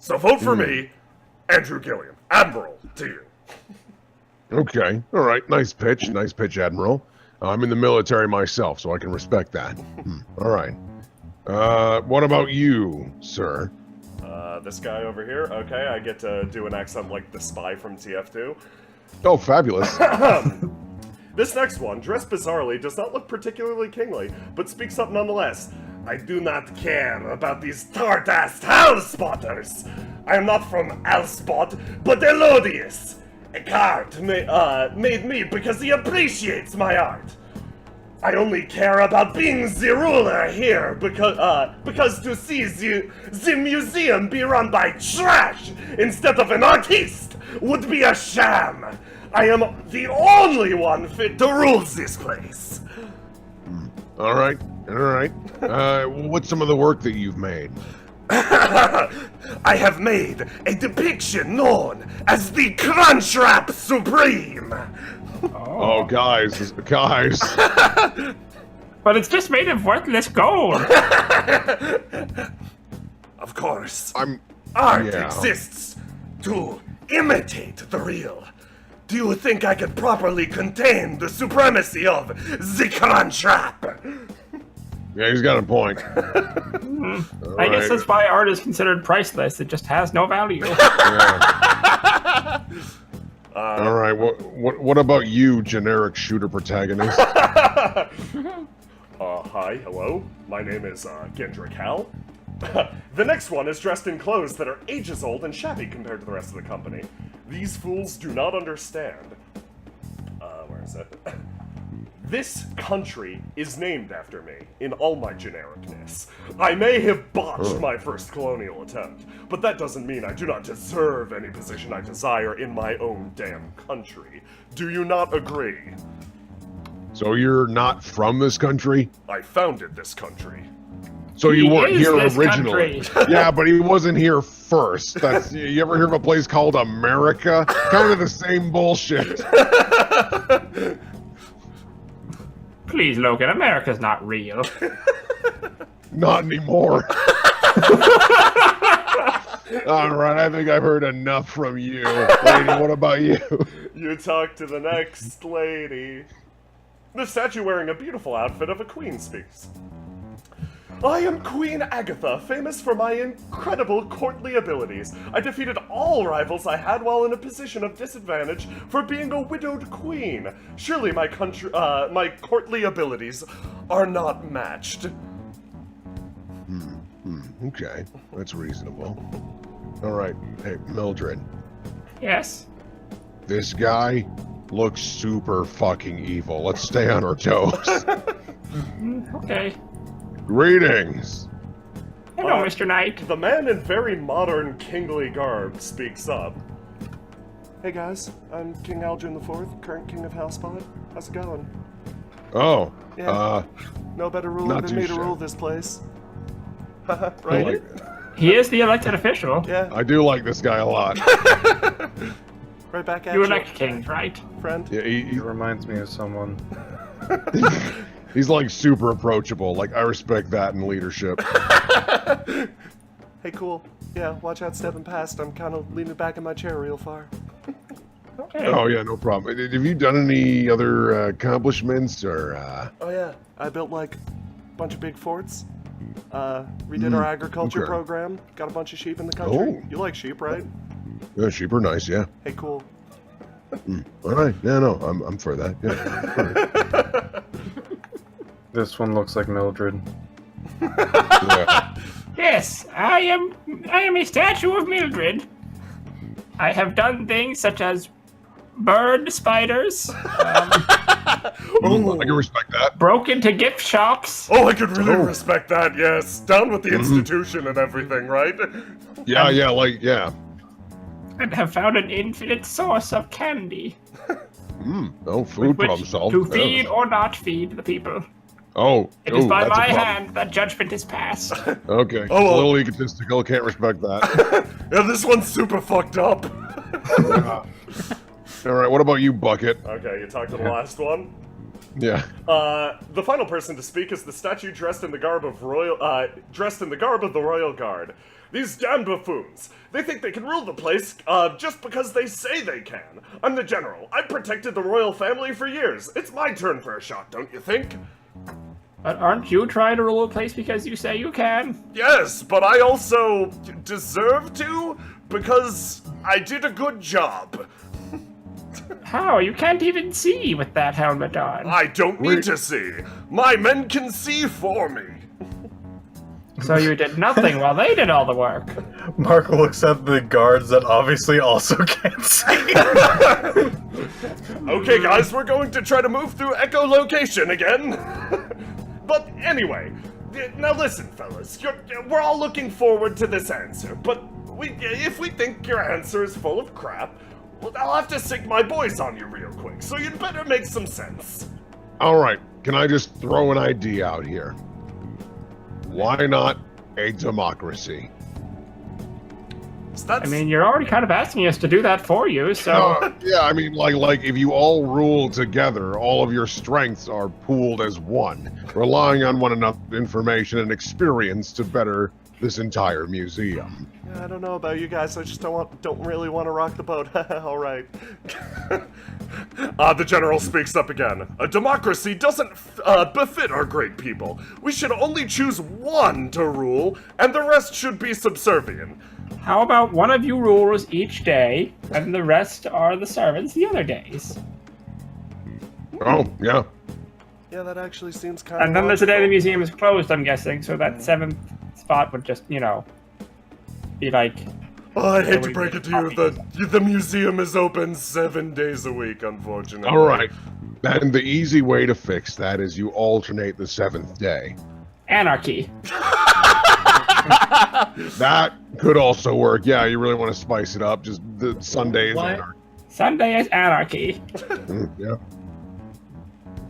So vote for me, Andrew Gilliam, Admiral, to you. Okay. All right. Nice pitch, Admiral. I'm in the military myself, so I can respect that. All right. What about you, sir? This guy over here, okay, I get to do an accent like the spy from TF2. Oh, fabulous. This next one, dressed bizarrely, does not look particularly kingly, but speaks up nonetheless. I do not care about these tart-assed hell-spotters. I am not from Alspot, but Elodius. Eckhart made me because he appreciates my art. I only care about being the ruler here because to see the museum be run by trash instead of an artist would be a sham. I am the only one fit to rule this place. All right. What's some of the work that you've made? I have made a depiction known as the Crunchwrap Supreme. Oh, guys. But it's just made of worthless gold. Of course, I'm. art yeah. exists to imitate the real. Do you think I could properly contain the supremacy of the Crunchwrap? Yeah, he's got a point. I guess that's why art is considered priceless. It just has no value. Yeah. All right. What about you, generic shooter protagonist? Hi, hello. My name is Gendrick Hal. The next one is dressed in clothes that are ages old and shabby compared to the rest of the company. These fools do not understand. Where is it? This country is named after me, in all my genericness. I may have botched my first colonial attempt, but that doesn't mean I do not deserve any position I desire in my own damn country. Do you not agree? So you're not from this country? I founded this country. So you He weren't is here this originally? country. Yeah, but he wasn't here first. That's you ever hear of a place called America? Kind of the same bullshit. Please, Logan, America's not real. Not anymore. All right, I think I've heard enough from you. Lady, what about you? You talk to the next lady. The statue wearing a beautiful outfit of a queen speaks. I am Queen Agatha, famous for my incredible courtly abilities. I defeated all rivals I had while in a position of disadvantage for being a widowed queen. Surely my courtly abilities are not matched. Okay, that's reasonable. All right, hey, Mildred. Yes? This guy looks super fucking evil. Let's stay on our toes. Okay. Greetings. Hello, Mr. Knight. The man in very modern kingly garb speaks up. Hey guys, I'm King Algin IV, current king of Hellspot. How's it going? Oh, Yeah. No better ruler not than too me to rule shabby. this place. Haha, I right? like- He is the elected official. Yeah, I do like this guy a lot. right back at You you, elect kings, right? friend. Yeah, He reminds me of someone. he's like super approachable. Like I respect that in leadership. Hey, cool. Yeah, watch out stepping past. I'm kind of leaning back in my chair real far. Okay. Oh yeah, no problem. Have you done any other accomplishments or? Oh yeah, I built like a bunch of big forts. Redid our agriculture okay. program. Got a bunch of sheep in the country. Oh. You like sheep, right? Yeah, sheep are nice. Yeah. Hey, cool. All right. Yeah, no, I'm for that. Yeah. This one looks like Mildred. Yeah. Yes, I am a statue of Mildred. I have done things such as burned spiders, I can respect that. broke into gift shops, Oh, I could really Oh. respect that. Yes, down with the institution and everything, right? Yeah, yeah. and have found an infinite source of candy Oh, food which problem solved. to feed or not feed the people. Oh, It is by that's a my problem. hand that judgment is passed. Okay. Oh, well. A little egotistical. Can't respect that. Yeah, this one's super fucked up. All right. What about you, Bucket? Okay, you talked to the last one. Yeah. The final person to speak is the statue dressed in the garb of the royal guard. These damn buffoons. They think they can rule the place, just because they say they can. I'm the general. I've protected the royal family for years. It's my turn for a shot, don't you think? But aren't you trying to rule a place because you say you can? Yes, but I also deserve to, because I did a good job. How? You can't even see with that helmet on. I don't need to see. My men can see for me. So you did nothing while they did all the work. Mark looks at the guards that obviously also can't see. Okay, guys, we're going to try to move through echolocation again. But anyway, now listen, fellas. We're all looking forward to this answer, but if we think your answer is full of crap, well, I'll have to sink my boys on you real quick, so you'd better make some sense. All right. Can I just throw an idea out here? Why not a democracy? So that's, I mean, you're already kind of asking us to do that for you, so... Yeah, I mean, like if you all rule together, all of your strengths are pooled as one, relying on one another's information and experience to better this entire museum. I don't know about you guys. I just don't really want to rock the boat. All right. The general speaks up again. A democracy doesn't befit our great people. We should only choose one to rule, and the rest should be subservient. How about one of you rules each day, and the rest are the servants the other days? Oh, yeah. Yeah, that actually seems kind of. And then there's the day the museum is closed, I'm guessing, so that seventh spot would just, you know, be like, Oh, I hate to Nobody break it to knows you, the museum is open 7 days a week, unfortunately. All right. And the easy way to fix that is you alternate the 7th day. anarchy. That could also work. Yeah, you really want to spice it up. Just the Sunday is What? anarchy. Sunday is anarchy. Yeah.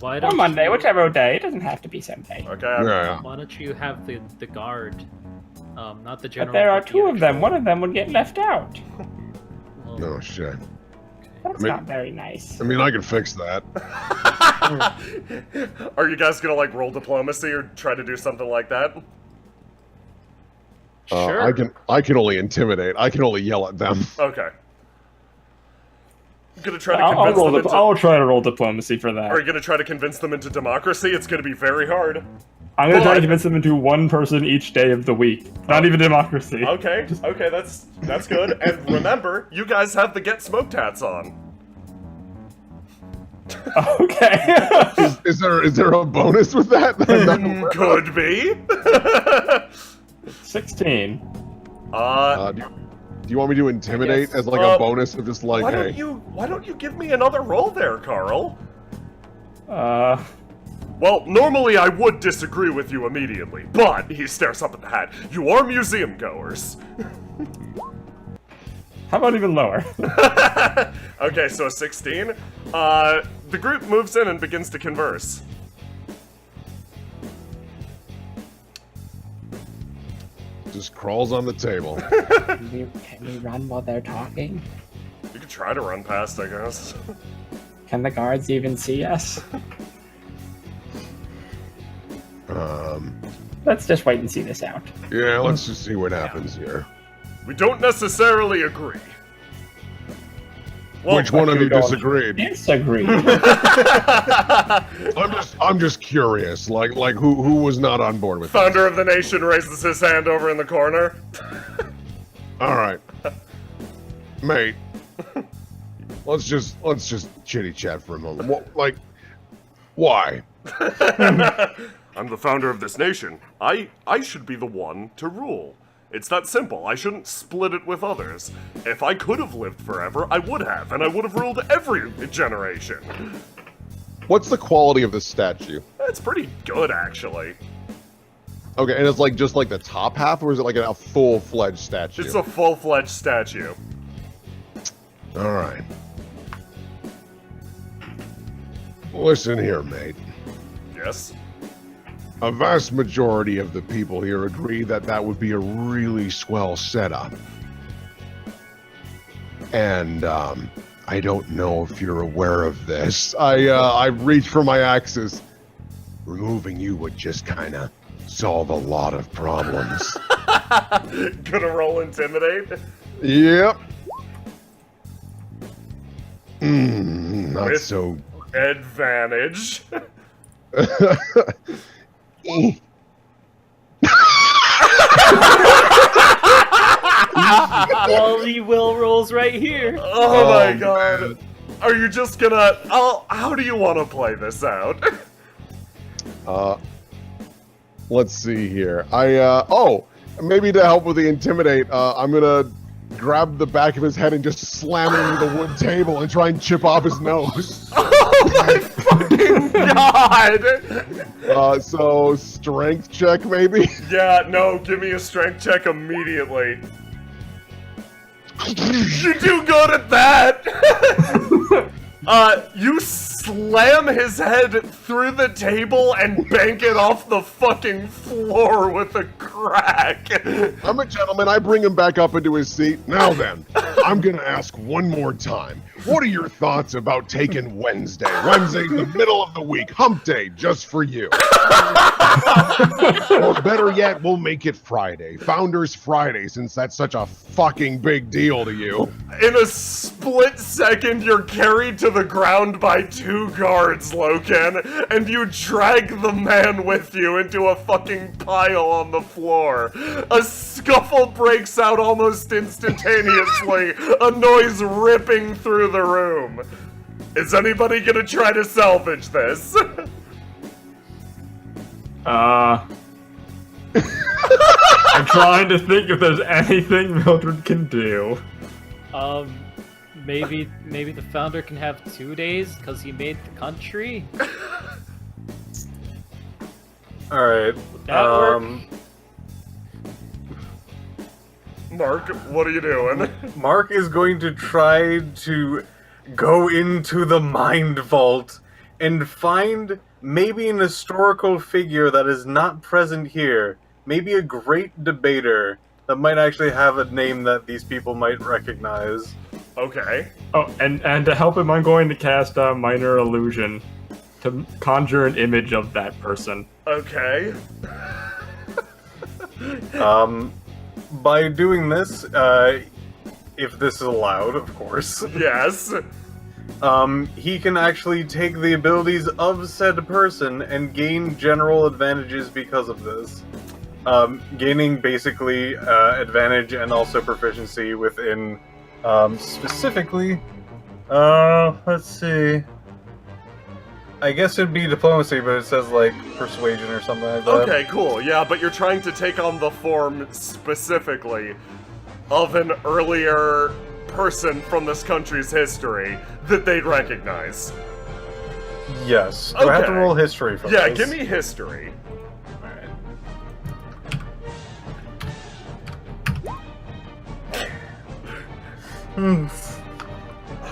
Why Or don't Monday, you, whichever day. It doesn't have to be Sunday. Okay, Yeah. Why don't you have the guard, not the general? But there are but the two of them. actual- One of them would get left out. well, No shit. That's mean- not very nice. I mean, I can fix that. Are you guys gonna like roll diplomacy or try to do something like that? Sure. I can only intimidate. I can only yell at them. Okay. You gonna try to I'll convince them into... I'll try to roll diplomacy for that. Are you gonna try to convince them into democracy? It's gonna be very hard. I'm gonna try But- to convince them into one person each day of the week. Not even democracy. Okay, okay, that's good. And remember, you guys have the Get Smoked hats on. Okay. Is there a bonus with that? Could be. 16. Do you want me to intimidate guess. as like a bonus of just like, why hey? don't you give me another roll there, Carl? Well, normally I would disagree with you immediately, but he stares up at the hat. You are museum goers. How about even lower? Okay, so a 16. The group moves in and begins to converse. Just crawls on the table. Can we run while they're talking? You could try to run past, I guess. Can the guards even see us? Let's just wait and see this out. Yeah, let's just see what happens here. We don't necessarily agree. Well, Which one of you disagreed? Disagree. I'm just curious. Like who was not on board with this? Founder of the nation raises his hand over in the corner. All right, mate. Let's just chitty chat for a moment. Why? I'm the founder of this nation. I should be the one to rule. It's that simple. I shouldn't split it with others. If I could have lived forever, I would have, and I would have ruled every generation. What's the quality of this statue? It's pretty good, actually. Okay, and it's like just like the top half, or is it like a full-fledged statue? It's a full-fledged statue. All right. Listen here, mate. Yes? A vast majority of the people here agree that that would be a really swell setup. And, I don't know if you're aware of this. I reached for my axes. Removing you would just kind of solve a lot of problems. Gonna roll intimidate? Yep. Not With- so... Advantage. Quality will rolls right here. Oh my Oh, god. man. Are you just gonna... how do you want to play this out? Let's see here. Maybe to help with the intimidate, I'm gonna grab the back of his head and just slam it into the wood table and try and chip off his nose. Oh my fucking god! So strength check maybe? Yeah, no, give me a strength check immediately. You do good at that! You slam his head through the table and bank it off the fucking floor with a crack. I'm a gentleman. I bring him back up into his seat. Now then, I'm gonna ask one more time. What are your thoughts about taking Wednesday? Wednesday's the middle of the week, hump day, just for you. Or better yet, we'll make it Friday. Founders Friday, since that's such a fucking big deal to you. In a split second, you're carried to the ground by 2 guards, Loken, and you drag the man with you into a fucking pile on the floor. A scuffle breaks out almost instantaneously, a noise ripping through the room. Is anybody gonna try to salvage this? I'm trying to think if there's anything Mildred can do. Maybe the founder can have 2 days because he made the country. All right. That work? Mark, what are you doing? Mark is going to try to go into the mind vault and find maybe an historical figure that is not present here. Maybe a great debater that might actually have a name that these people might recognize. Okay. Oh, and to help him, I'm going to cast a minor illusion to conjure an image of that person. Okay. By doing this, if this is allowed, of course, Yes. he can actually take the abilities of said person and gain general advantages because of this. Gaining basically advantage and also proficiency within, specifically, let's see. I guess it'd be diplomacy, but it says like persuasion or something like that. Okay, cool. Yeah, but you're trying to take on the form specifically of an earlier person from this country's history that they'd recognize. Yes. Do I have to Okay. roll history for Yeah, this? give me history.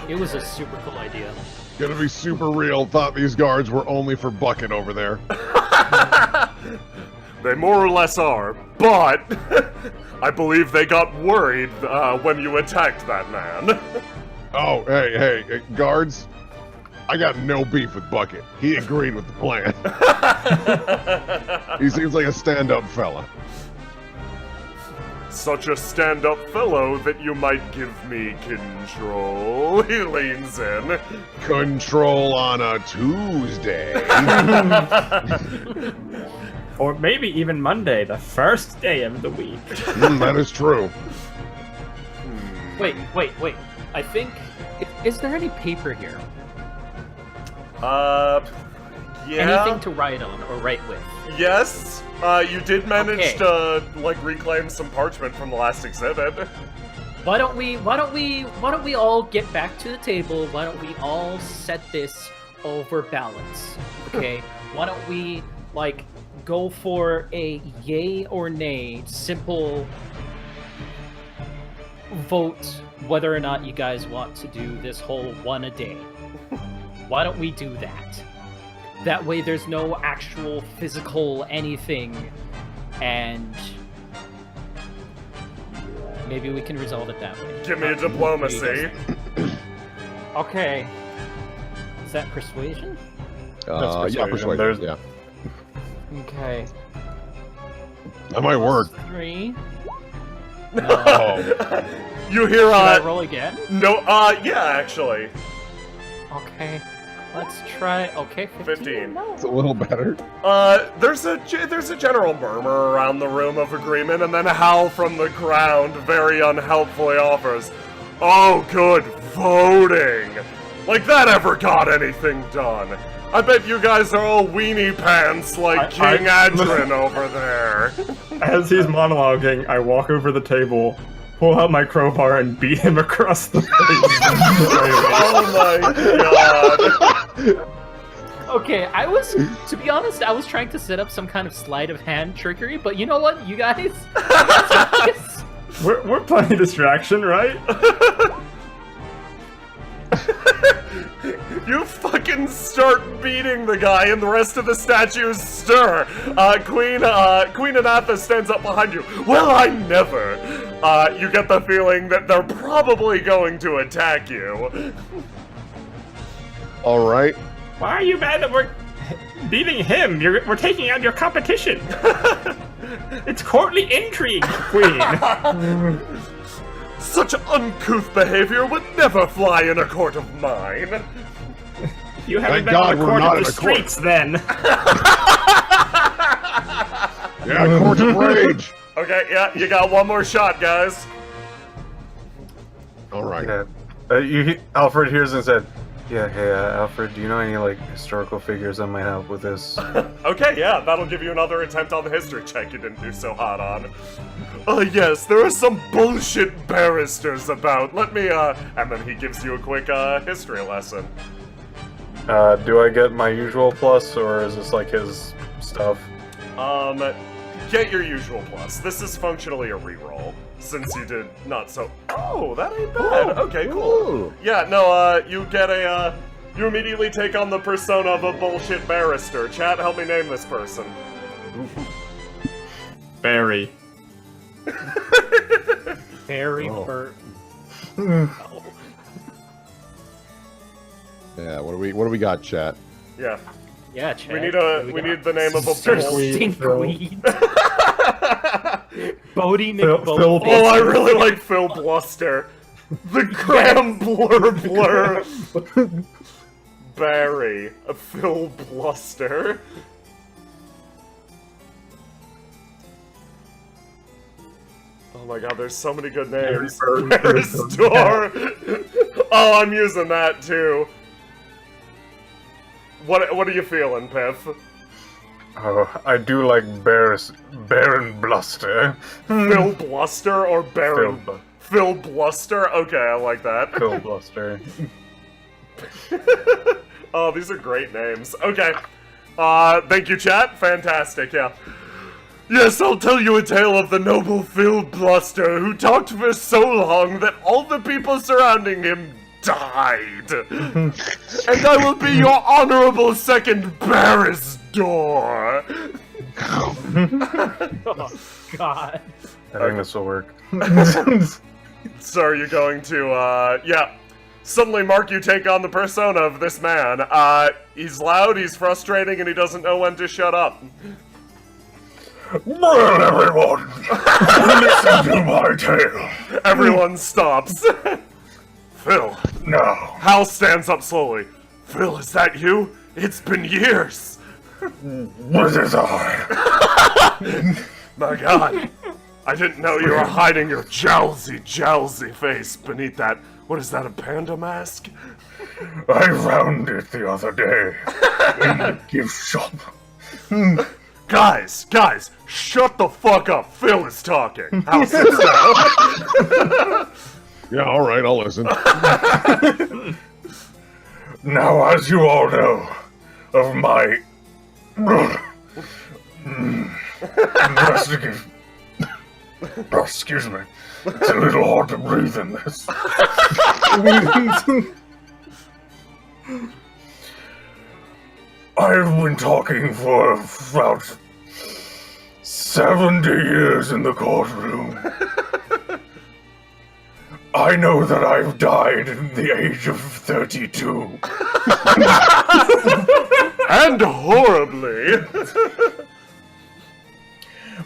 It was a super cool idea. Gonna be super real. Thought these guards were only for Bucket over there. They more or less are, but I believe they got worried when you attacked that man. Oh, hey, guards. I got no beef with Bucket. He agreed with the plan. He seems like a stand-up fella. Such a stand-up fellow that you might give me control. He leans in. Control on a Tuesday. Or maybe even Monday, the first day of the week. That is true. Wait. I think. Is there any paper here? Yeah. Anything to write on or write with? Yes. You did manage Okay. to reclaim some parchment from the last exhibit. Why don't we all get back to the table? Why don't we all set this over balance? Okay? Why don't we go for a yay or nay simple vote whether or not you guys want to do this whole one a day. Why don't we do that? That way there's no actual physical anything, and maybe we can resolve it that way. Give me a What do you diplomacy. guys think? Okay. Is that persuasion? Yeah, persuasion. persuasion. There's- Yeah, Okay. that might work. 3. Oh, You hear Should I roll again? no yeah, actually. Okay. Let's try. Okay, 15. 15. No. it's a little better. There's a general murmur around the room of agreement, and then Hal from the ground very unhelpfully offers, "Oh, good voting! Like that ever got anything done? I bet you guys are all weenie pants like King Adrin over there." As he's monologuing, I walk over the table, pull out my crowbar, and beat him across the face. Oh my god! Okay, to be honest, I was trying to set up some kind of sleight of hand trickery, but you know what, you guys? We're playing distraction, right? You fucking start beating the guy, and the rest of the statues stir. Queen Anatha stands up behind you. Well, I never. You get the feeling that they're probably going to attack you. All right. Why are you mad that we're beating him? We're taking out your competition. It's courtly intrigue, Queen. Such uncouth behavior would never fly in a court of mine. You haven't Thank been God on the we're court not of in the a court. streets, then. Yeah, Court of Rage. Okay, yeah, you got one more shot, guys. All right. Yeah. Alfred hears and said, Yeah, hey, Alfred, do you know any, like, historical figures that might help with this? Okay, yeah, that'll give you another attempt on the history check you didn't do so hot on. Yes, there are some bullshit barristers about. Let me, and then he gives you a quick, history lesson. Do I get my usual plus, or is this, like, his stuff? Get your usual plus. This is functionally a reroll, since you did not so- Oh, that ain't bad! Okay, cool. Ooh. Yeah, no, you get a, you immediately take on the persona of a bullshit barrister. Chat, help me name this person. Barry. Barry Oh. Burton. Yeah, what do we got, chat? Yeah. Yeah, Chad. We need the name of a Sir bull. Stinkweed. Bodie Phil- McBoat. Oh, I really like Phil Bluster. The Graham Blur. Barry. Phil Bluster. Oh my god, there's so many good names. Barristor. Oh, I'm using that too. What are you feeling, Piff? Oh, I do like Baron Bluster. Phil Bluster or Baron? Phil, Phil Bluster? Okay, I like that. Phil Bluster. Oh, these are great names. Okay. Thank you, chat. Fantastic, yeah. Yes, I'll tell you a tale of the noble Phil Bluster, who talked for so long that all the people surrounding him died. And I will be your honorable second barrister. Oh, God. I think this will work. So are you going to, yeah. Suddenly, Mark, you take on the persona of this man. He's loud, he's frustrating, and he doesn't know when to shut up. Well, everyone, listen to my tale. Everyone stops. Phil. Now, Hal stands up slowly. Phil, is that you? It's been years. what is I? My god. I didn't know you were hiding your jowsy face beneath that. What is that, a panda mask? I found it the other day in the gift shop. Guys, shut the fuck up. Phil is talking. Hal sits down. Yeah, all right, I'll listen. Now, as you all know, of my investigation. Oh, excuse me. It's a little hard to breathe in this. I've been talking for about 70 years in the courtroom. I know that I've died at the age of 32. And horribly.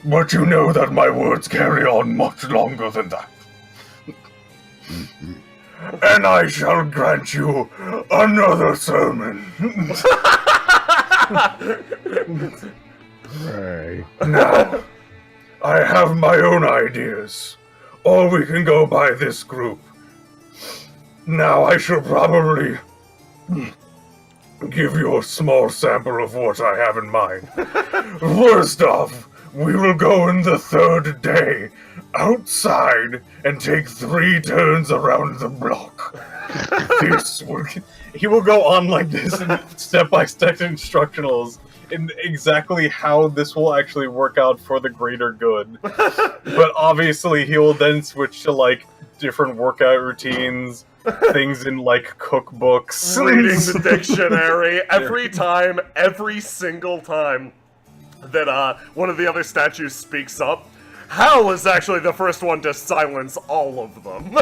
But you know that my words carry on much longer than that. And I shall grant you another sermon. Right. Now, I have my own ideas, or we can go by this group. Now, I shall probably give you a small sample of what I have in mind. First off, we will go in the third day, outside, and take 3 turns around the block. This will... He will go on like this in step-by-step instructionals in exactly how this will actually work out for the greater good. But obviously he will then switch to like different workout routines, things in like cookbooks. Reading the dictionary every single time that one of the other statues speaks up. Hal is actually the first one to silence all of them.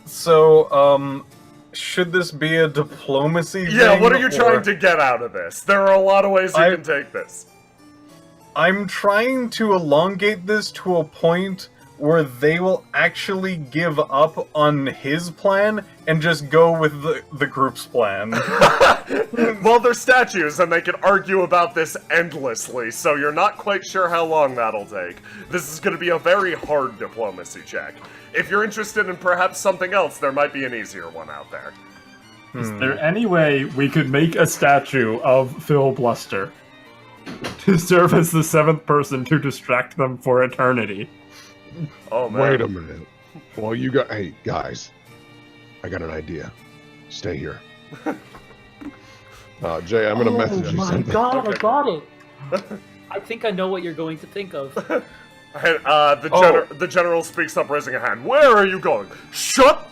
So, should this be a diplomacy Yeah, thing, what are you or- trying to get out of this? There are a lot of ways you can take this. I'm trying to elongate this to a point where they will actually give up on his plan and just go with the group's plan. Well, they're statues, and they can argue about this endlessly, so you're not quite sure how long that'll take. This is going to be a very hard diplomacy check. If you're interested in perhaps something else, there might be an easier one out there. Is there any way we could make a statue of Phil Bluster to serve as the 7th person to distract them for eternity? Oh, man. Wait a minute. Well, hey, guys. I got an idea. Stay here. Jay, I'm gonna message you my something. god, I got it! I think I know what you're going to think of. The general speaks up, raising a hand. Where are you going? Shut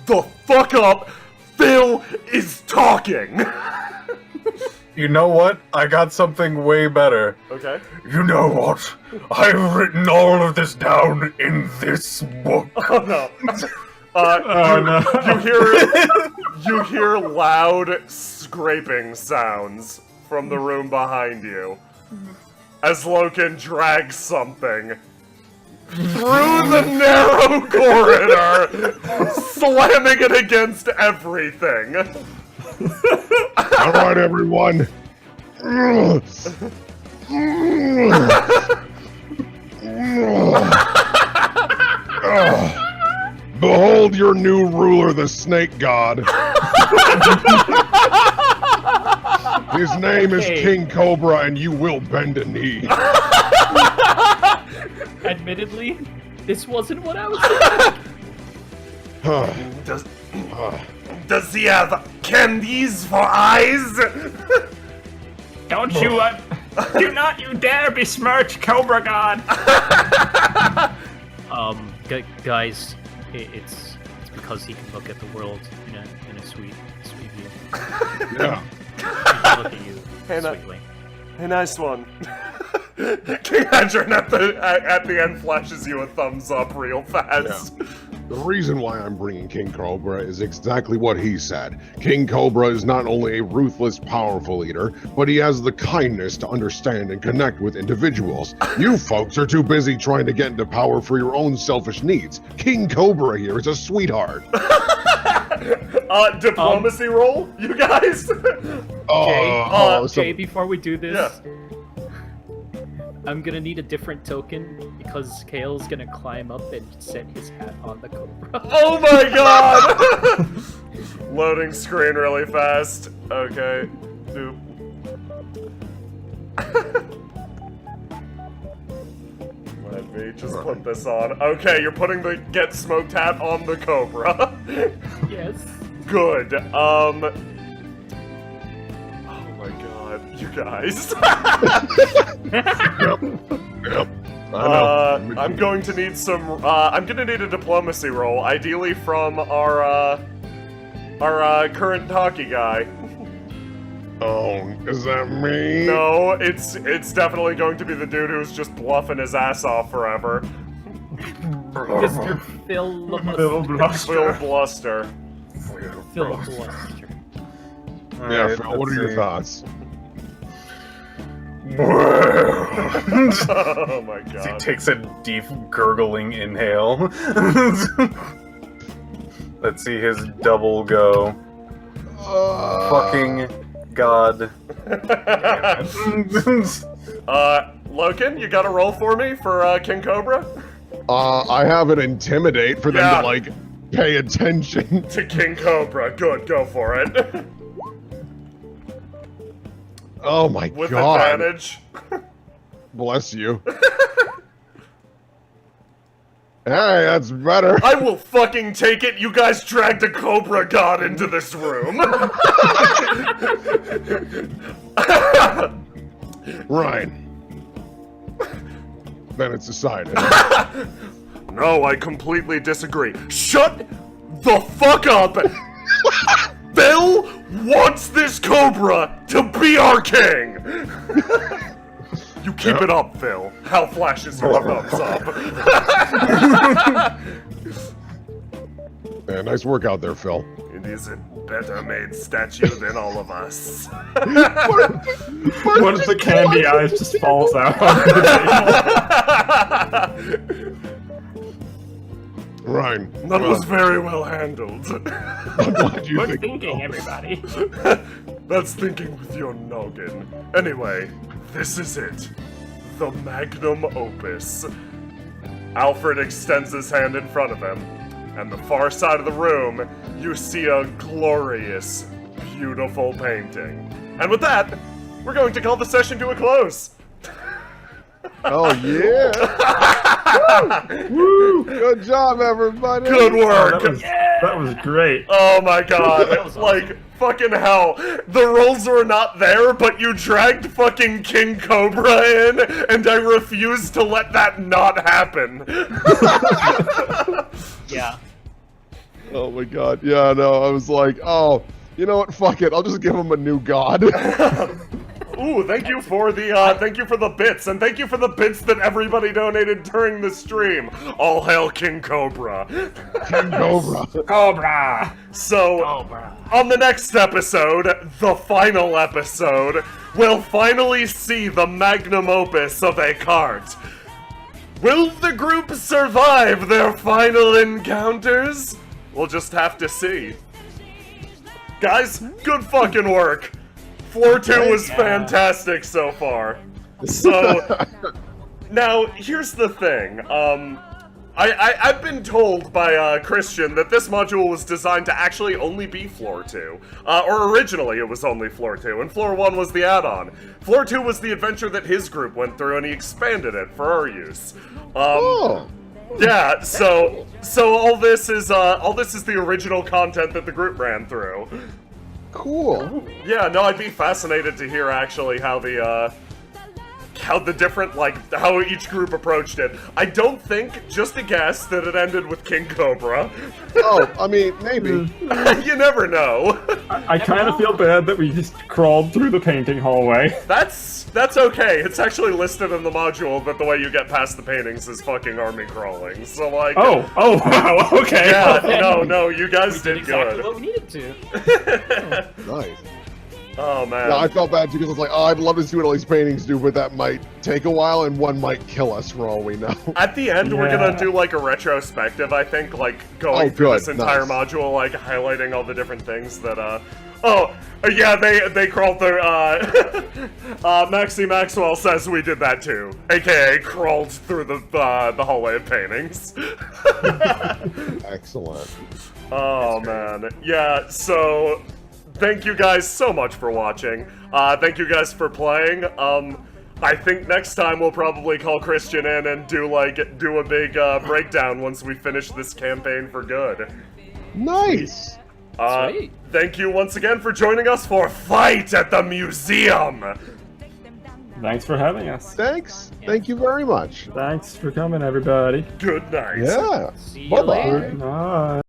the fuck up! Phil is talking! You know what? I got something way better. Okay. You know what? I've written all of this down in this book. Oh no. No. You hear loud scraping sounds from the room behind you as Loken drags something through the narrow corridor, slamming it against everything. All right, everyone. Behold your new ruler, the Snake God. His name is Okay. King Cobra, and you will bend a knee. Admittedly, this wasn't what I was thinking. Does he have candies for eyes? Don't you, do not you dare besmirch Cobra God! Guys, it's because he can look at the world in a sweet view. Yeah. He can look at you Hey, sweetly. Hey, nice one. King Hadron at the end flashes you a thumbs up real fast. The reason why I'm bringing King Cobra is exactly what he said. King Cobra is not only a ruthless, powerful leader, but he has the kindness to understand and connect with individuals. You folks are too busy trying to get into power for your own selfish needs. King Cobra here is a sweetheart. Diplomacy roll, you guys? Jay, before we do this, Yeah. I'm gonna need a different token because Kale's gonna climb up and set his hat on the Cobra. Oh my god! Loading screen really fast. Okay. Doop. Let me just put this on. Okay, you're putting the Get Smoked hat on the Cobra. Yes. Good. Oh my god, you guys. Yep. I know. I'm going to need some. I'm gonna need a diplomacy roll, ideally from our current hockey guy. Oh, is that me? No, it's definitely going to be the dude who's just bluffing his ass off forever. Mr. Phil Phil Bluster. Phil Bluster. Phil Bluster. Yeah, Alright, Phil, what are your thoughts? Oh my He god. takes a deep gurgling inhale. Let's see his double go. Fucking god. Loken, you got a roll for me for King Cobra? I have an intimidate for them Yeah. to, like, pay attention. To King Cobra. Good, go for it. Oh my With god. advantage. Bless you. Hey, that's better. I will fucking take it. You guys dragged a Cobra God into this room. Ryan. Then it's decided. No, I completely disagree. Shut the fuck up! Phil wants this Cobra to be our king! You keep it up, Phil. Hal flashes your thumbs up. Yeah, nice work out there, Phil. It is a better made statue than all of us. What if the candy eyes just falls out on the table? Right. That was very well handled. I'm glad you Good think. thinking, everybody. That's thinking with your noggin. Anyway, this is it. The magnum opus. Alfred extends his hand in front of him, and the far side of the room, you see a glorious, beautiful painting. And with that, we're going to call the session to a close. Oh yeah! Woo! Good job, everybody. Good work. That was great. Oh my god, like, fucking hell. The rolls were not there, but you dragged fucking King Cobra in, and I refuse to let that not happen. Yeah. Oh my god. Yeah, no, I was like, oh, you know what? Fuck it. I'll just give him a new god. Ooh, thank you for the bits, and thank you for the bits that everybody donated during the stream. All hail King Cobra. King Cobra. Cobra! So, Cobra. on the next episode, the final episode, we'll finally see the magnum opus of Eckhart. Will the group survive their final encounters? We'll just have to see. Guys, good fucking work. Floor 2 was fantastic so far. So, now, here's the thing. I've been told by Christian that this module was designed to actually only be Floor 2. Or originally it was only Floor 2, and Floor 1 was the add-on. Floor 2 was the adventure that his group went through, and he expanded it for our use. Oh. Yeah, so all this is the original content that the group ran through. Cool. Yeah, no, I'd be fascinated to hear actually how the different, like, how each group approached it. I don't think, just a guess, that it ended with King Cobra. Oh, I mean, maybe. You never know. I kind of feel bad that we just crawled through the painting hallway. That's okay. It's actually listed in the module that the way you get past the paintings is fucking army crawling. So, like... Oh, wow, okay. Yeah, no, you guys did Exactly good. what we needed to. Nice. Oh, man. Yeah, I felt bad too because I was like, oh, I'd love to see what all these paintings do, but that might take a while and one might kill us for all we know. At the end, we're Yeah. gonna do like a retrospective, I think, like going Oh, through good, this entire nice. module, like highlighting all the different things that, yeah, they crawled through, Maxie Maxwell says we did that too, aka crawled through the hallway of paintings. Excellent. Oh, man. Yeah, so, thank you guys so much for watching. Thank you guys for playing. I think next time we'll probably call Christian in and do a big breakdown once we finish this campaign for good. Nice. Sweet. Thank you once again for joining us for Fight at the Museum! Thanks for having us. Thanks. Thank you very much. Thanks for coming, everybody. Good night. Yeah. See you Bye-bye. later. Good night.